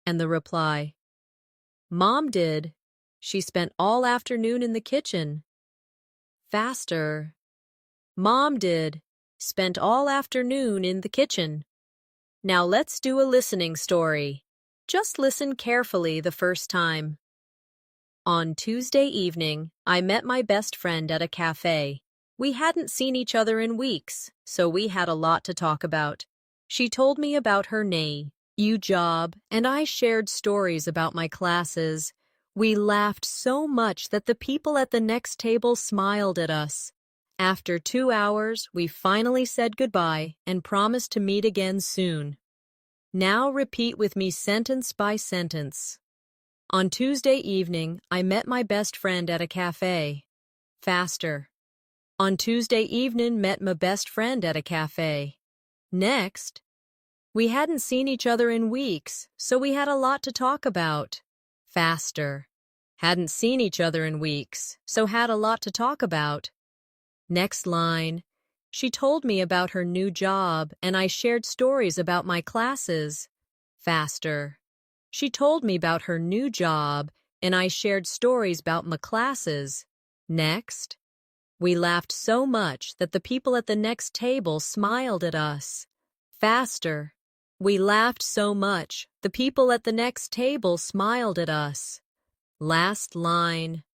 And the reply. Mom did. She spent all afternoon in the kitchen. Faster. Mom did. Spent all afternoon in the kitchen. Now let's do a listening story. Just listen carefully the first time. On Tuesday evening, I met my best friend at a cafe. We hadn't seen each other in weeks, so we had a lot to talk about. She told me about her new job, and I shared stories about my classes. We laughed so much that the people at the next table smiled at us. After 2 hours, we finally said goodbye and promised to meet again soon. Now repeat with me sentence by sentence. On Tuesday evening, I met my best friend at a cafe. Faster. On Tuesday evening, met my best friend at a cafe. Next. We hadn't seen each other in weeks, so we had a lot to talk about. Faster. Hadn't seen each other in weeks, so had a lot to talk about. Next line. She told me about her new job, and I shared stories about my classes. Faster. She told me about her new job, and I shared stories about my classes. Next. We laughed so much that the people at the next table smiled at us. Faster. We laughed so much, the people at the next table smiled at us. Last line.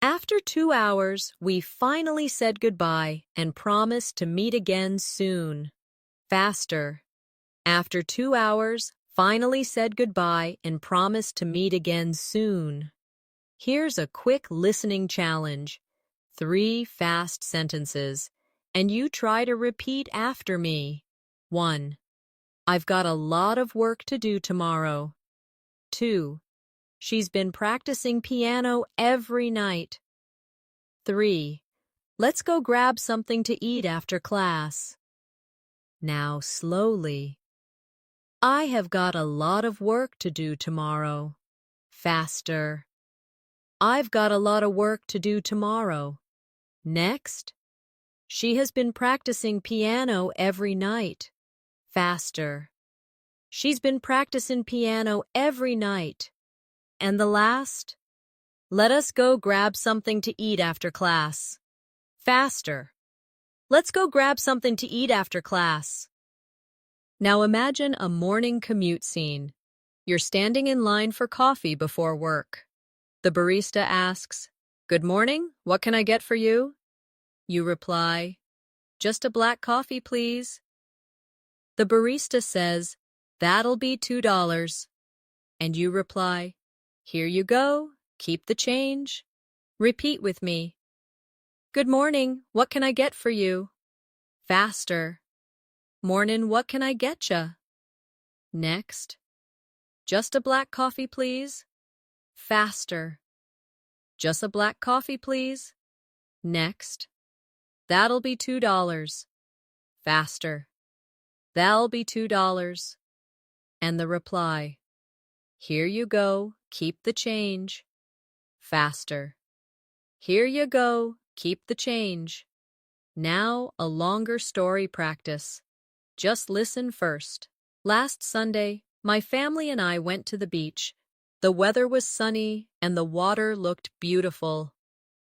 After 2 hours, we finally said goodbye and promised to meet again soon. Faster. After 2 hours, finally said goodbye and promised to meet again soon. Here's a quick listening challenge. 3 fast sentences, and you try to repeat after me. 1. I've got a lot of work to do tomorrow. 2. She's been practicing piano every night. 3. Let's go grab something to eat after class. Now slowly. I have got a lot of work to do tomorrow. Faster. I've got a lot of work to do tomorrow. Next. She has been practicing piano every night. Faster. She's been practicing piano every night. And the last. Let us go grab something to eat after class. Faster. Let's go grab something to eat after class. Now imagine a morning commute scene. You're standing in line for coffee before work. The barista asks, "Good morning, what can I get for you?" You reply, "Just a black coffee, please." The barista says, "That'll be $2. And you reply, "Here you go, keep the change." Repeat with me. Good morning, what can I get for you? Faster. Morning, what can I getcha? Next. Just a black coffee, please. Faster. Just a black coffee, please. Next. That'll be $2. Faster. That'll be $2. And the reply. Here you go, keep the change. Faster. Here you go, keep the change. Now a longer story practice. Just listen first. Last Sunday, my family and I went to the beach. The weather was sunny and the water looked beautiful.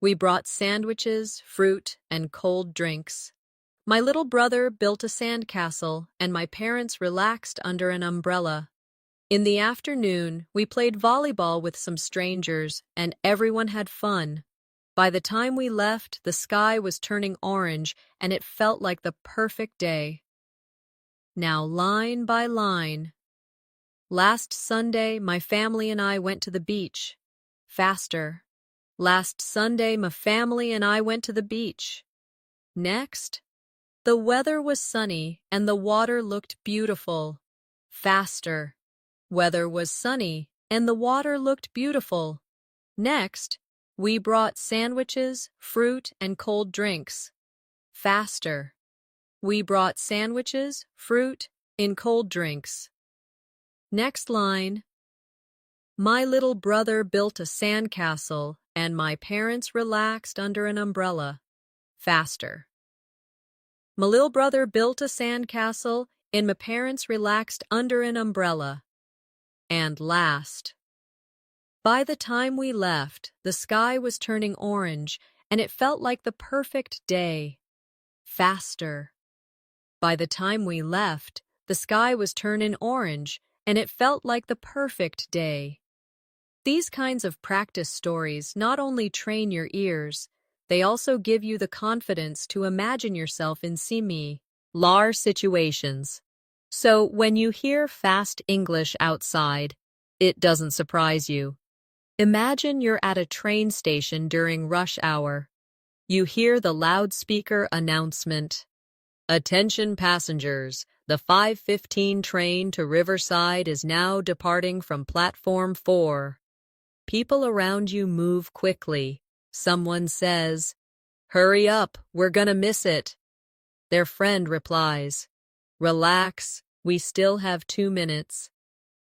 We brought sandwiches, fruit, and cold drinks. My little brother built a sandcastle and my parents relaxed under an umbrella. In the afternoon, we played volleyball with some strangers, and everyone had fun. By the time we left, the sky was turning orange, and it felt like the perfect day. Now, line by line. Last Sunday, my family and I went to the beach. Faster. Last Sunday, my family and I went to the beach. Next. The weather was sunny, and the water looked beautiful. Faster. Weather was sunny, and the water looked beautiful. Next, we brought sandwiches, fruit, and cold drinks. Faster. We brought sandwiches, fruit, and cold drinks. Next line. My little brother built a sandcastle, and my parents relaxed under an umbrella. Faster. My little brother built a sandcastle, and my parents relaxed under an umbrella. And last. By the time we left, the sky was turning orange, and it felt like the perfect day. Faster. By the time we left, the sky was turning orange, and it felt like the perfect day. These kinds of practice stories not only train your ears, they also give you the confidence to imagine yourself in similar situations. So when you hear fast English outside, it doesn't surprise you. Imagine you're at a train station during rush hour. You hear the loudspeaker announcement. Attention passengers, the 5:15 train to Riverside is now departing from platform 4. People around you move quickly. Someone says, "Hurry up, we're gonna miss it." Their friend replies, "Relax, we still have 2 minutes."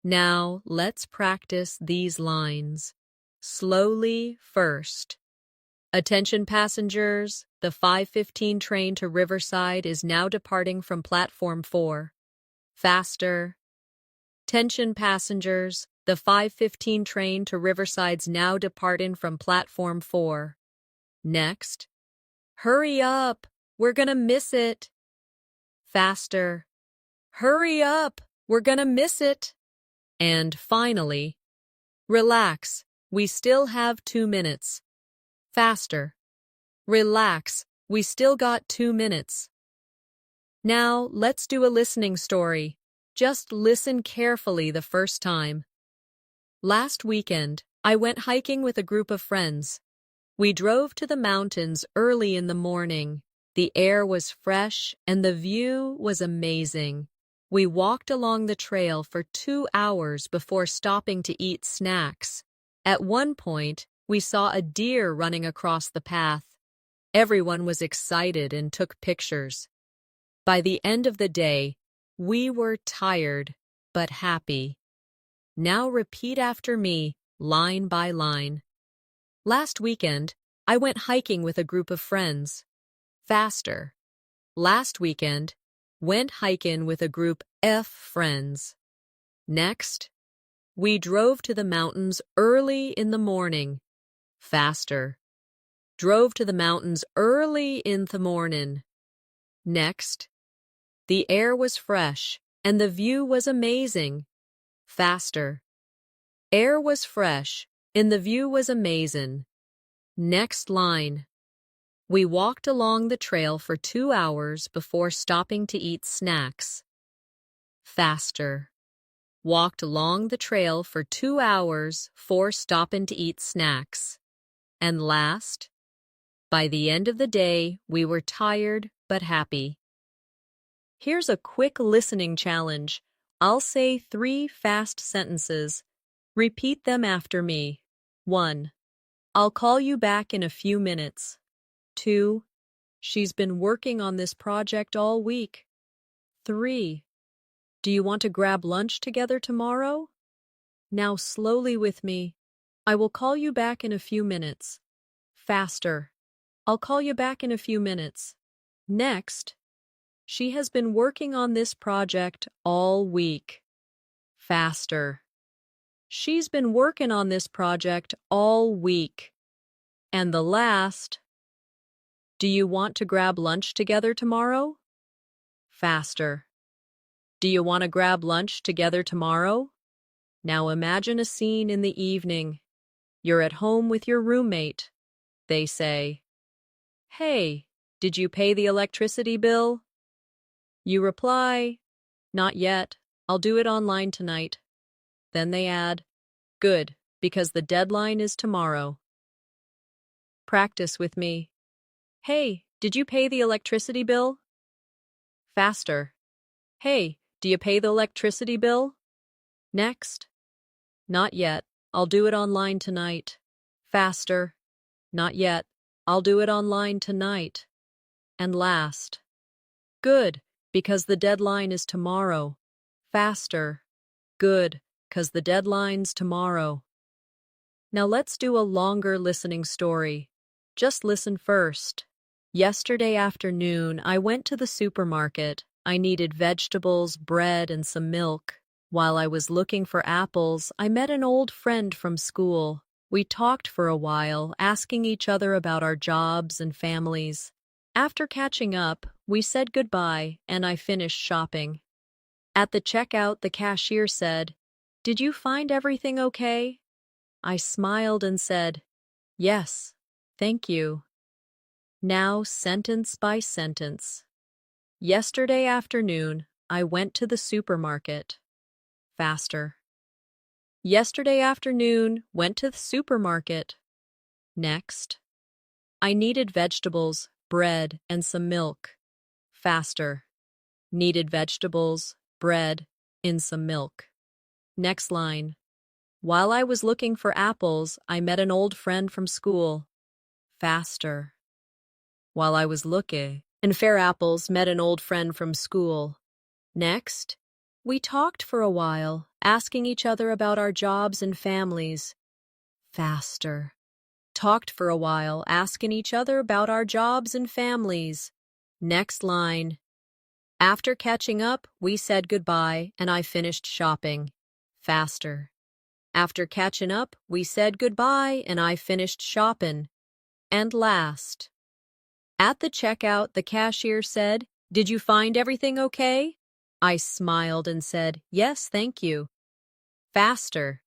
Now, let's practice these lines. Slowly first. Attention passengers, the 5:15 train to Riverside is now departing from platform 4. Faster. Attention passengers, the 5:15 train to Riverside's now departing from platform 4. Next. Hurry up, we're gonna miss it. Faster. Hurry up, we're gonna miss it. And finally, relax, we still have 2 minutes. Faster. Relax, we still got 2 minutes. Now, let's do a listening story. Just listen carefully the first time. Last weekend, I went hiking with a group of friends. We drove to the mountains early in the morning. The air was fresh and the view was amazing. We walked along the trail for 2 hours before stopping to eat snacks. At one point, we saw a deer running across the path. Everyone was excited and took pictures. By the end of the day, we were tired but happy. Now repeat after me, line by line. Last weekend, I went hiking with a group of friends. Faster. Last weekend, went hiking with a group of friends. Next, we drove to the mountains early in the morning. Faster. Drove to the mountains early in the morning. Next, the air was fresh and the view was amazing. Faster. Air was fresh and the view was amazing. Next line. We walked along the trail for 2 hours before stopping to eat snacks. Faster. Walked along the trail for 2 hours before stopping to eat snacks. And last, by the end of the day, we were tired but happy. Here's a quick listening challenge. I'll say 3 fast sentences. Repeat them after me. 1. I'll call you back in a few minutes. 2. She's been working on this project all week. 3. Do you want to grab lunch together tomorrow? Now slowly with me. I will call you back in a few minutes. Faster. I'll call you back in a few minutes. Next. She has been working on this project all week. Faster. She's been working on this project all week. And the last. Do you want to grab lunch together tomorrow? Faster. Do you want to grab lunch together tomorrow? Now imagine a scene in the evening. You're at home with your roommate. They say, "Hey, did you pay the electricity bill?" You reply, "Not yet. I'll do it online tonight." Then they add, "Good, because the deadline is tomorrow." Practice with me. Hey, did you pay the electricity bill? Faster. Hey, do you pay the electricity bill? Next. Not yet. I'll do it online tonight. Faster. Not yet. I'll do it online tonight. And last. Good, because the deadline is tomorrow. Faster. Good, because the deadline's tomorrow. Now let's do a longer listening story. Just listen first. Yesterday afternoon, I went to the supermarket. I needed vegetables, bread, and some milk. While I was looking for apples, I met an old friend from school. We talked for a while, asking each other about our jobs and families. After catching up, we said goodbye, and I finished shopping. At the checkout, the cashier said, "Did you find everything okay?" I smiled and said, "Yes, thank you." Now, sentence by sentence. Yesterday afternoon, I went to the supermarket. Faster. Yesterday afternoon, went to the supermarket. Next. I needed vegetables, bread, and some milk. Faster. Needed vegetables, bread, and some milk. Next line. While I was looking for apples, I met an old friend from school. Faster. While I was looking for apples, met an old friend from school. Next. We talked for a while, asking each other about our jobs and families. Faster. Talked for a while, asking each other about our jobs and families. Next line. After catching up, we said goodbye, and I finished shopping. Faster. After catching up, we said goodbye, and I finished shopping. And last. At the checkout, the cashier said, "Did you find everything okay?" I smiled and said, "Yes, thank you." Faster.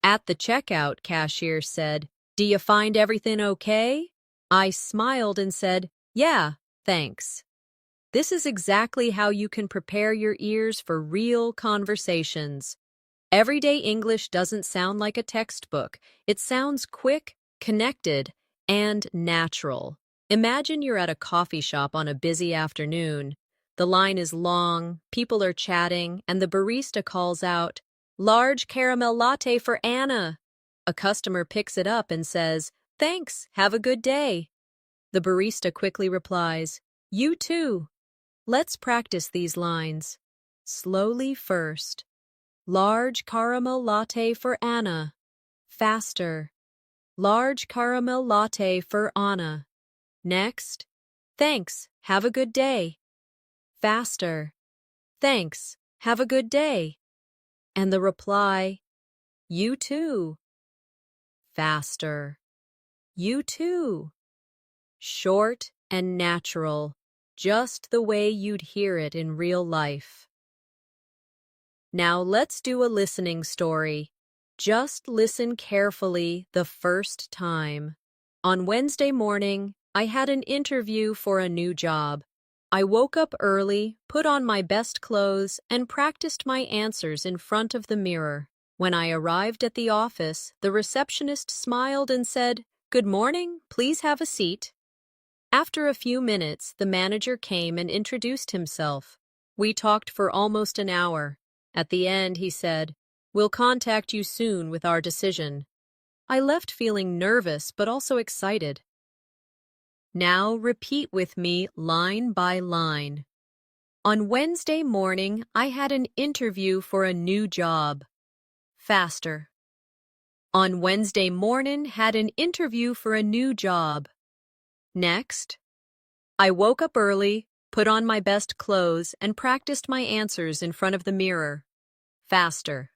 At the checkout, cashier said, "Do you find everything okay?" I smiled and said, "Yeah, thanks." This is exactly how you can prepare your ears for real conversations. Everyday English doesn't sound like a textbook. It sounds quick, connected, and natural. Imagine you're at a coffee shop on a busy afternoon. The line is long, people are chatting, and the barista calls out, "Large caramel latte for Anna." A customer picks it up and says, "Thanks, have a good day." The barista quickly replies, "You too." Let's practice these lines. Slowly first. Large caramel latte for Anna. Faster. Large caramel latte for Anna. Next. Thanks, have a good day. Faster. Thanks, have a good day. And the reply, "You too." Faster. You too. Short and natural, just the way you'd hear it in real life. Now let's do a listening story. Just listen carefully the first time. On Wednesday morning, I had an interview for a new job. I woke up early, put on my best clothes, and practiced my answers in front of the mirror. When I arrived at the office, the receptionist smiled and said, "Good morning, please have a seat." After a few minutes, the manager came and introduced himself. We talked for almost an hour. At the end, he said, "We'll contact you soon with our decision." I left feeling nervous but also excited. Now repeat with me line by line. On Wednesday morning, I had an interview for a new job. Faster. On Wednesday morning, had an interview for a new job. Next. I woke up early, put on my best clothes, and practiced my answers in front of the mirror. Faster.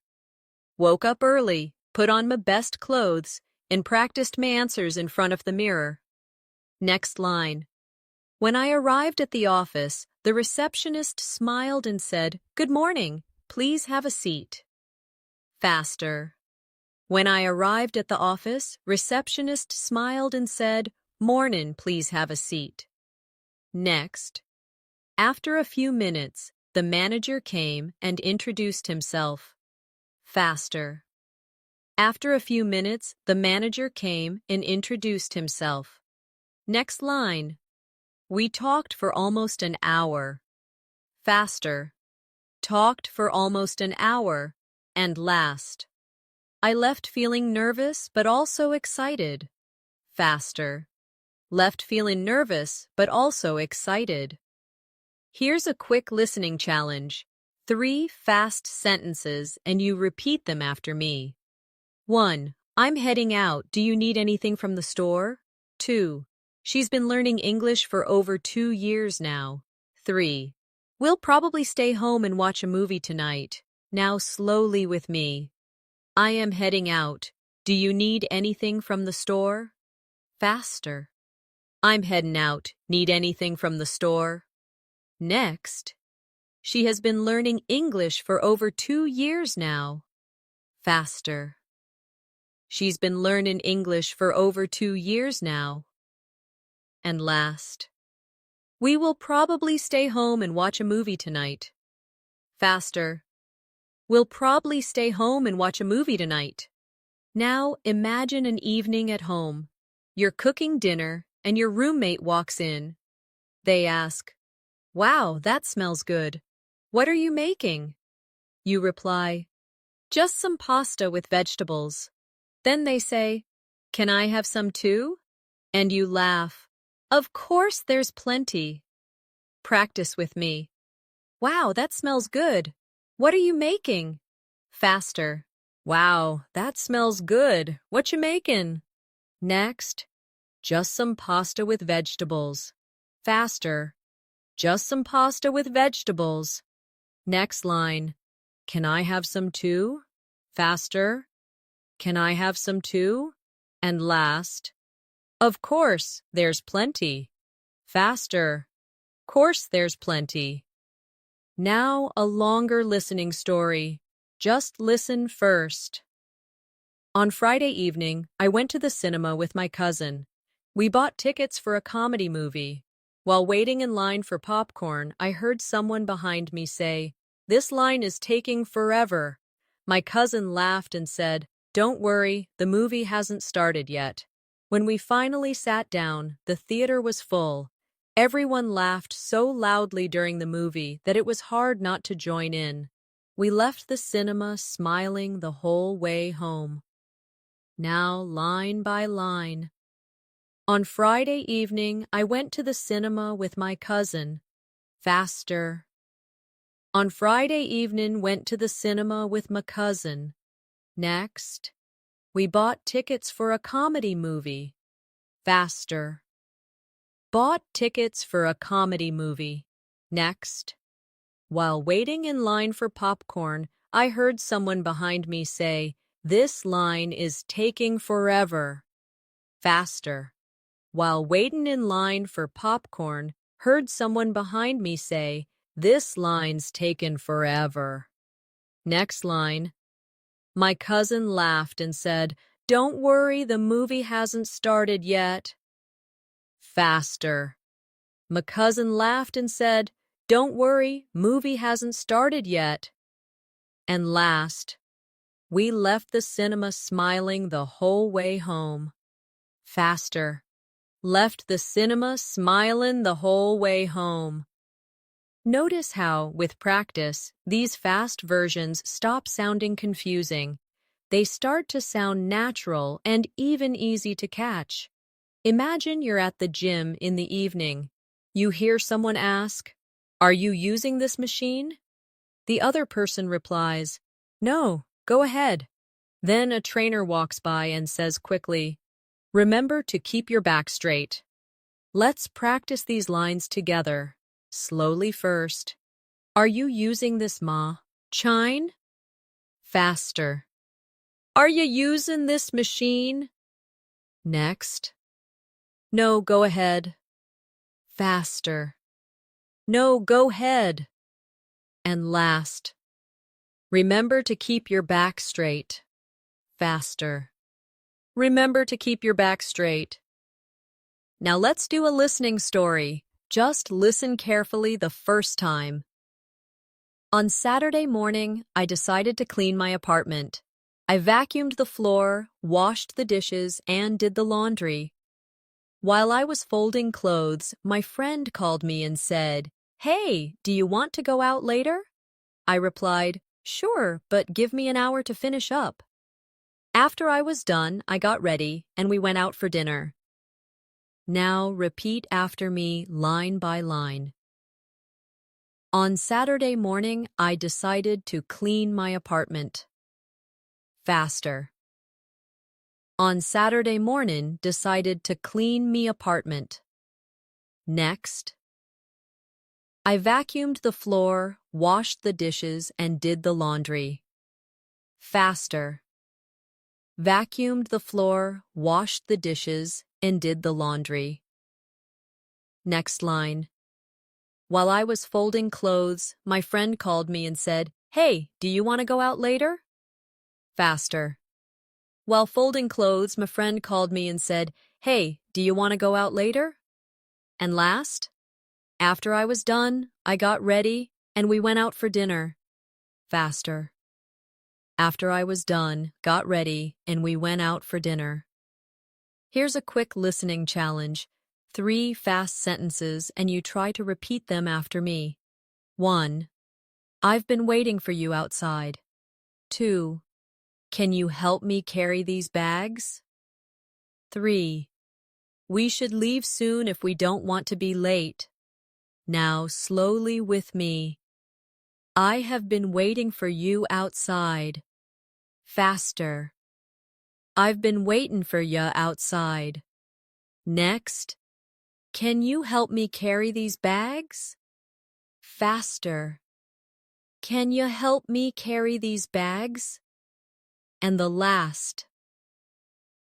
Woke up early, put on my best clothes, and practiced my answers in front of the mirror. Next line. When I arrived at the office, the receptionist smiled and said, "Good morning, please have a seat." Faster. When I arrived at the office, receptionist smiled and said, "Mornin', please have a seat." Next. After a few minutes, the manager came and introduced himself. Faster. After a few minutes, the manager came and introduced himself. Next line. We talked for almost an hour. Faster. Talked for almost an hour. And last. I left feeling nervous but also excited. Faster. Left feeling nervous but also excited. Here's a quick listening challenge. 3 fast sentences and you repeat them after me. 1. I'm heading out. Do you need anything from the store? 2. She's been learning English for over 2 years now. 3. We'll probably stay home and watch a movie tonight. Now slowly with me. I am heading out. Do you need anything from the store? Faster. I'm heading out. Need anything from the store? Next. She has been learning English for over 2 years now. Faster. She's been learning English for over 2 years now. And last. We will probably stay home and watch a movie tonight. Faster. We'll probably stay home and watch a movie tonight. Now imagine an evening at home. You're cooking dinner and your roommate walks in. They ask, "Wow, that smells good. What are you making?" You reply, "Just some pasta with vegetables." Then they say, "Can I have some too?" And you laugh. Of course, there's plenty. Practice with me. Wow, that smells good. What are you making? Faster. Wow, that smells good. What you making? Next. Just some pasta with vegetables. Faster. Just some pasta with vegetables. Next line. Can I have some too? Faster. Can I have some too? And last. Of course, there's plenty. Faster. Course there's plenty. Now a longer listening story. Just listen first. On Friday evening, I went to the cinema with my cousin. We bought tickets for a comedy movie. While waiting in line for popcorn, I heard someone behind me say, "This line is taking forever." My cousin laughed and said, "Don't worry, the movie hasn't started yet." When we finally sat down, the theater was full. Everyone laughed so loudly during the movie that it was hard not to join in. We left the cinema smiling the whole way home. Now, line by line. On Friday evening, I went to the cinema with my cousin. Faster. On Friday evening, went to the cinema with my cousin. Next. We bought tickets for a comedy movie. Faster. Bought tickets for a comedy movie. Next. While waiting in line for popcorn, I heard someone behind me say, "This line is taking forever." Faster. While waiting in line for popcorn, heard someone behind me say, "This line's taken forever." Next line. My cousin laughed and said, "Don't worry, the movie hasn't started yet." Faster. My cousin laughed and said, "Don't worry, movie hasn't started yet." And last, we left the cinema smiling the whole way home. Faster. Left the cinema smiling the whole way home. Notice how, with practice, these fast versions stop sounding confusing. They start to sound natural and even easy to catch. Imagine you're at the gym in the evening. You hear someone ask, "Are you using this machine?" The other person replies, "No, go ahead." Then a trainer walks by and says quickly, "Remember to keep your back straight." Let's practice these lines together. Slowly first. Are you using this machine? Faster. Are you using this machine? Next. No, go ahead. Faster. No, go ahead. And last. Remember to keep your back straight. Faster. Remember to keep your back straight. Now let's do a listening story. Just listen carefully the first time. On Saturday morning, I decided to clean my apartment. I vacuumed the floor, washed the dishes, and did the laundry. While I was folding clothes, my friend called me and said, "Hey, do you want to go out later?" I replied, "Sure, but give me an hour to finish up." After I was done, I got ready, and we went out for dinner. Now repeat after me line by line. On Saturday morning, I decided to clean my apartment. Faster. On Saturday morning, decided to clean me apartment. Next. I vacuumed the floor, washed the dishes, and did the laundry. Faster. Vacuumed the floor, washed the dishes, and did the laundry. Next line. While I was folding clothes, my friend called me and said, "Hey, do you want to go out later?" Faster. While folding clothes, my friend called me and said, "Hey, do you want to go out later?" And last, after I was done, I got ready, and we went out for dinner. Faster. After I was done, got ready, and we went out for dinner. Here's a quick listening challenge. 3 fast sentences, and you try to repeat them after me. 1. I've been waiting for you outside. 2. Can you help me carry these bags? 3. We should leave soon if we don't want to be late. Now slowly with me. I have been waiting for you outside. Faster. I've been waiting for ya outside. Next. Can you help me carry these bags? Faster. Can you help me carry these bags? And the last.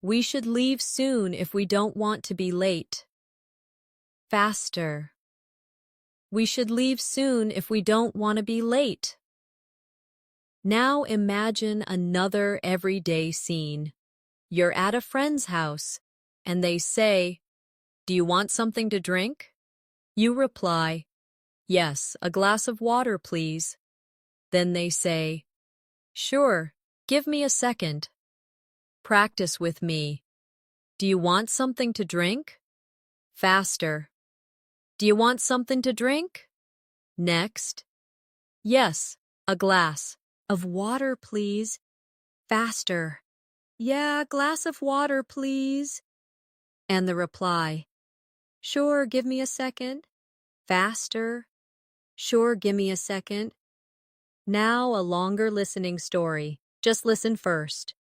We should leave soon if we don't want to be late. Faster. We should leave soon if we don't want to be late. Now imagine another everyday scene. You're at a friend's house, and they say, "Do you want something to drink?" You reply, "Yes, a glass of water, please." Then they say, "Sure, give me a second." Practice with me. Do you want something to drink? Faster. Do you want something to drink? Next. Yes, a glass of water, please. Faster. Yeah, a glass of water, please. And the reply, "Sure, give me a second." Faster. Sure, give me a second. Now a longer listening story. Just listen first.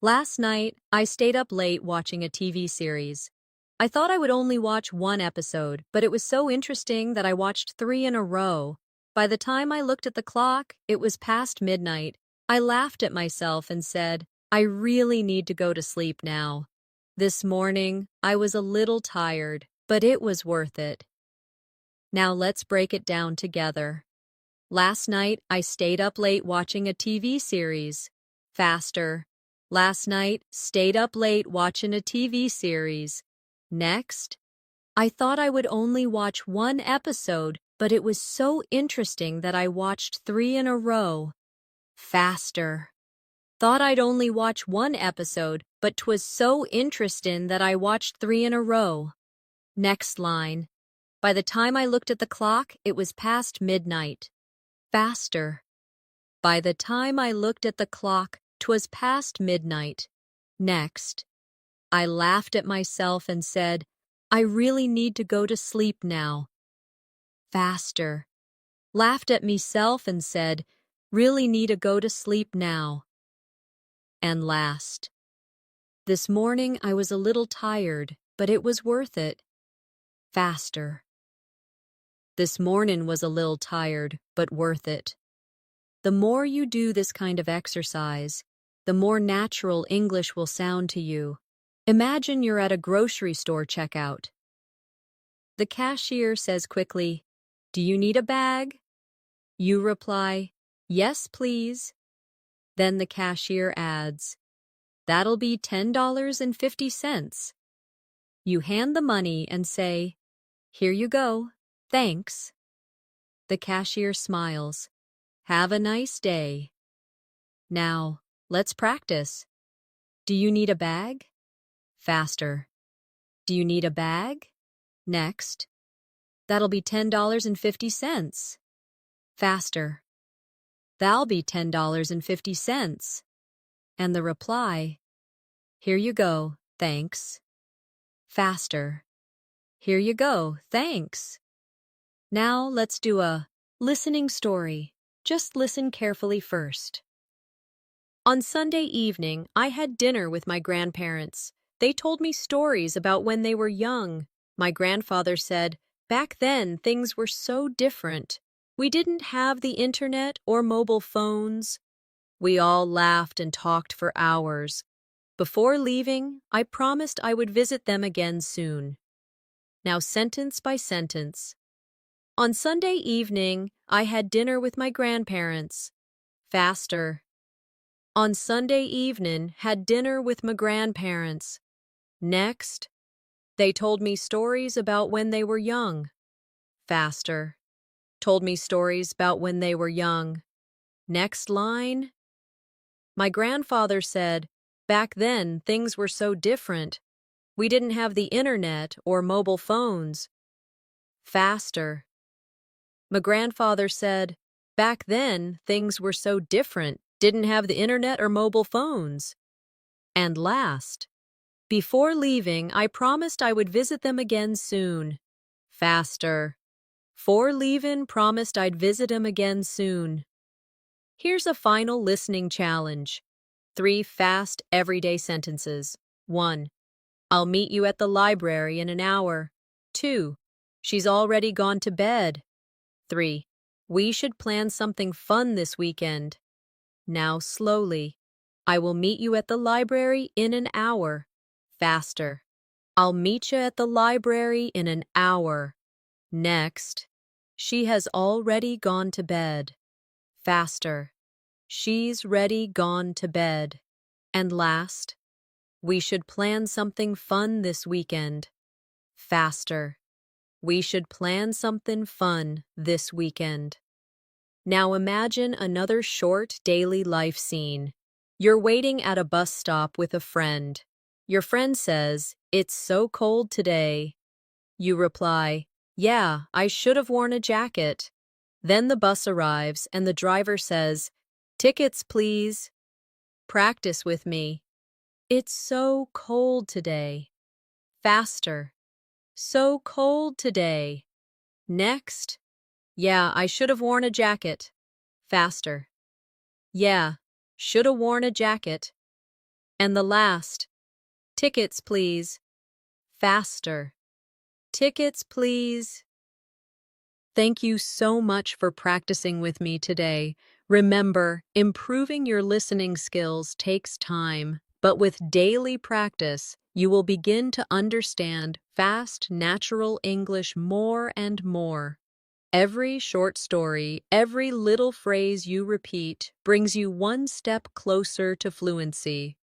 Last night, I stayed up late watching a TV series. I thought I would only watch one episode, but it was so interesting that I watched 3 in a row. By the time I looked at the clock, it was past midnight. I laughed at myself and said, "I really need to go to sleep now." This morning, I was a little tired, but it was worth it. Now let's break it down together. Last night, I stayed up late watching a TV series. Faster. Last night, stayed up late watching a TV series. Next. I thought I would only watch one episode, but it was so interesting that I watched 3 in a row. Faster. Thought I'd only watch one episode, but 'twas so interesting that I watched 3 in a row. Next line. By the time I looked at the clock, it was past midnight. Faster. By the time I looked at the clock, 'twas past midnight. Next. I laughed at myself and said, "I really need to go to sleep now." Faster. Laughed at myself and said, "Really need to go to sleep now." And last. This morning I was a little tired, but it was worth it. Faster. This morning was a little tired, but worth it. The more you do this kind of exercise, the more natural English will sound to you. Imagine you're at a grocery store checkout. The cashier says quickly, "Do you need a bag?" You reply, Yes, please. Then the cashier adds, That'll be $10.50. You hand the money and say, Here you go, thanks. The cashier smiles. Have a nice day. Now, let's practice. Do you need a bag? Faster. Do you need a bag? Next. That'll be $10.50. Faster. That'll be $10.50. And the reply, Here you go, thanks. Faster. Here you go, thanks. Now let's do a listening story. Just listen carefully first. On Sunday evening, I had dinner with my grandparents. They told me stories about when they were young. My grandfather said, back then things were so different. We didn't have the internet or mobile phones. We all laughed and talked for hours. Before leaving, I promised I would visit them again soon. Now sentence by sentence. On Sunday evening, I had dinner with my grandparents. Faster. On Sunday evening, had dinner with my grandparents. Next. They told me stories about when they were young. Faster. Told me stories about when they were young. Next line. My grandfather said, back then things were so different. We didn't have the internet or mobile phones. Faster. My grandfather said, back then things were so different. Didn't have the internet or mobile phones. And last. Before leaving, I promised I would visit them again soon. Faster. Fore leavin', promised I'd visit 'em again soon. Here's a final listening challenge. 3 fast, everyday sentences. 1. I'll meet you at the library in an hour. 2. She's already gone to bed. 3. We should plan something fun this weekend. Now slowly. I will meet you at the library in an hour. Faster. I'll meet you at the library in an hour. Next. She has already gone to bed. Faster. She's ready gone to bed. And last. We should plan something fun this weekend. Faster. We should plan something fun this weekend. Now imagine another short daily life scene. You're waiting at a bus stop with a friend. Your friend says, It's so cold today. You reply, Yeah, I should have worn a jacket. Then the bus arrives and the driver says, Tickets, please. Practice with me. It's so cold today. Faster. So cold today. Next. Yeah, I should have worn a jacket. Faster. Yeah, should have worn a jacket. And the last. Tickets, please. Faster. Tickets, please. Thank you so much for practicing with me today. Remember, improving your listening skills takes time, but with daily practice, you will begin to understand fast, natural English more and more. Every short story, every little phrase you repeat brings you one step closer to fluency.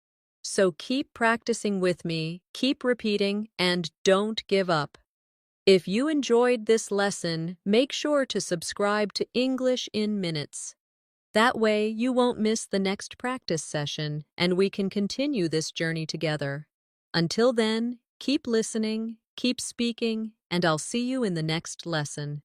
So keep practicing with me, keep repeating, and don't give up. If you enjoyed this lesson, make sure to subscribe to English in Minutes. That way, you won't miss the next practice session, and we can continue this journey together. Until then, keep listening, keep speaking, and I'll see you in the next lesson.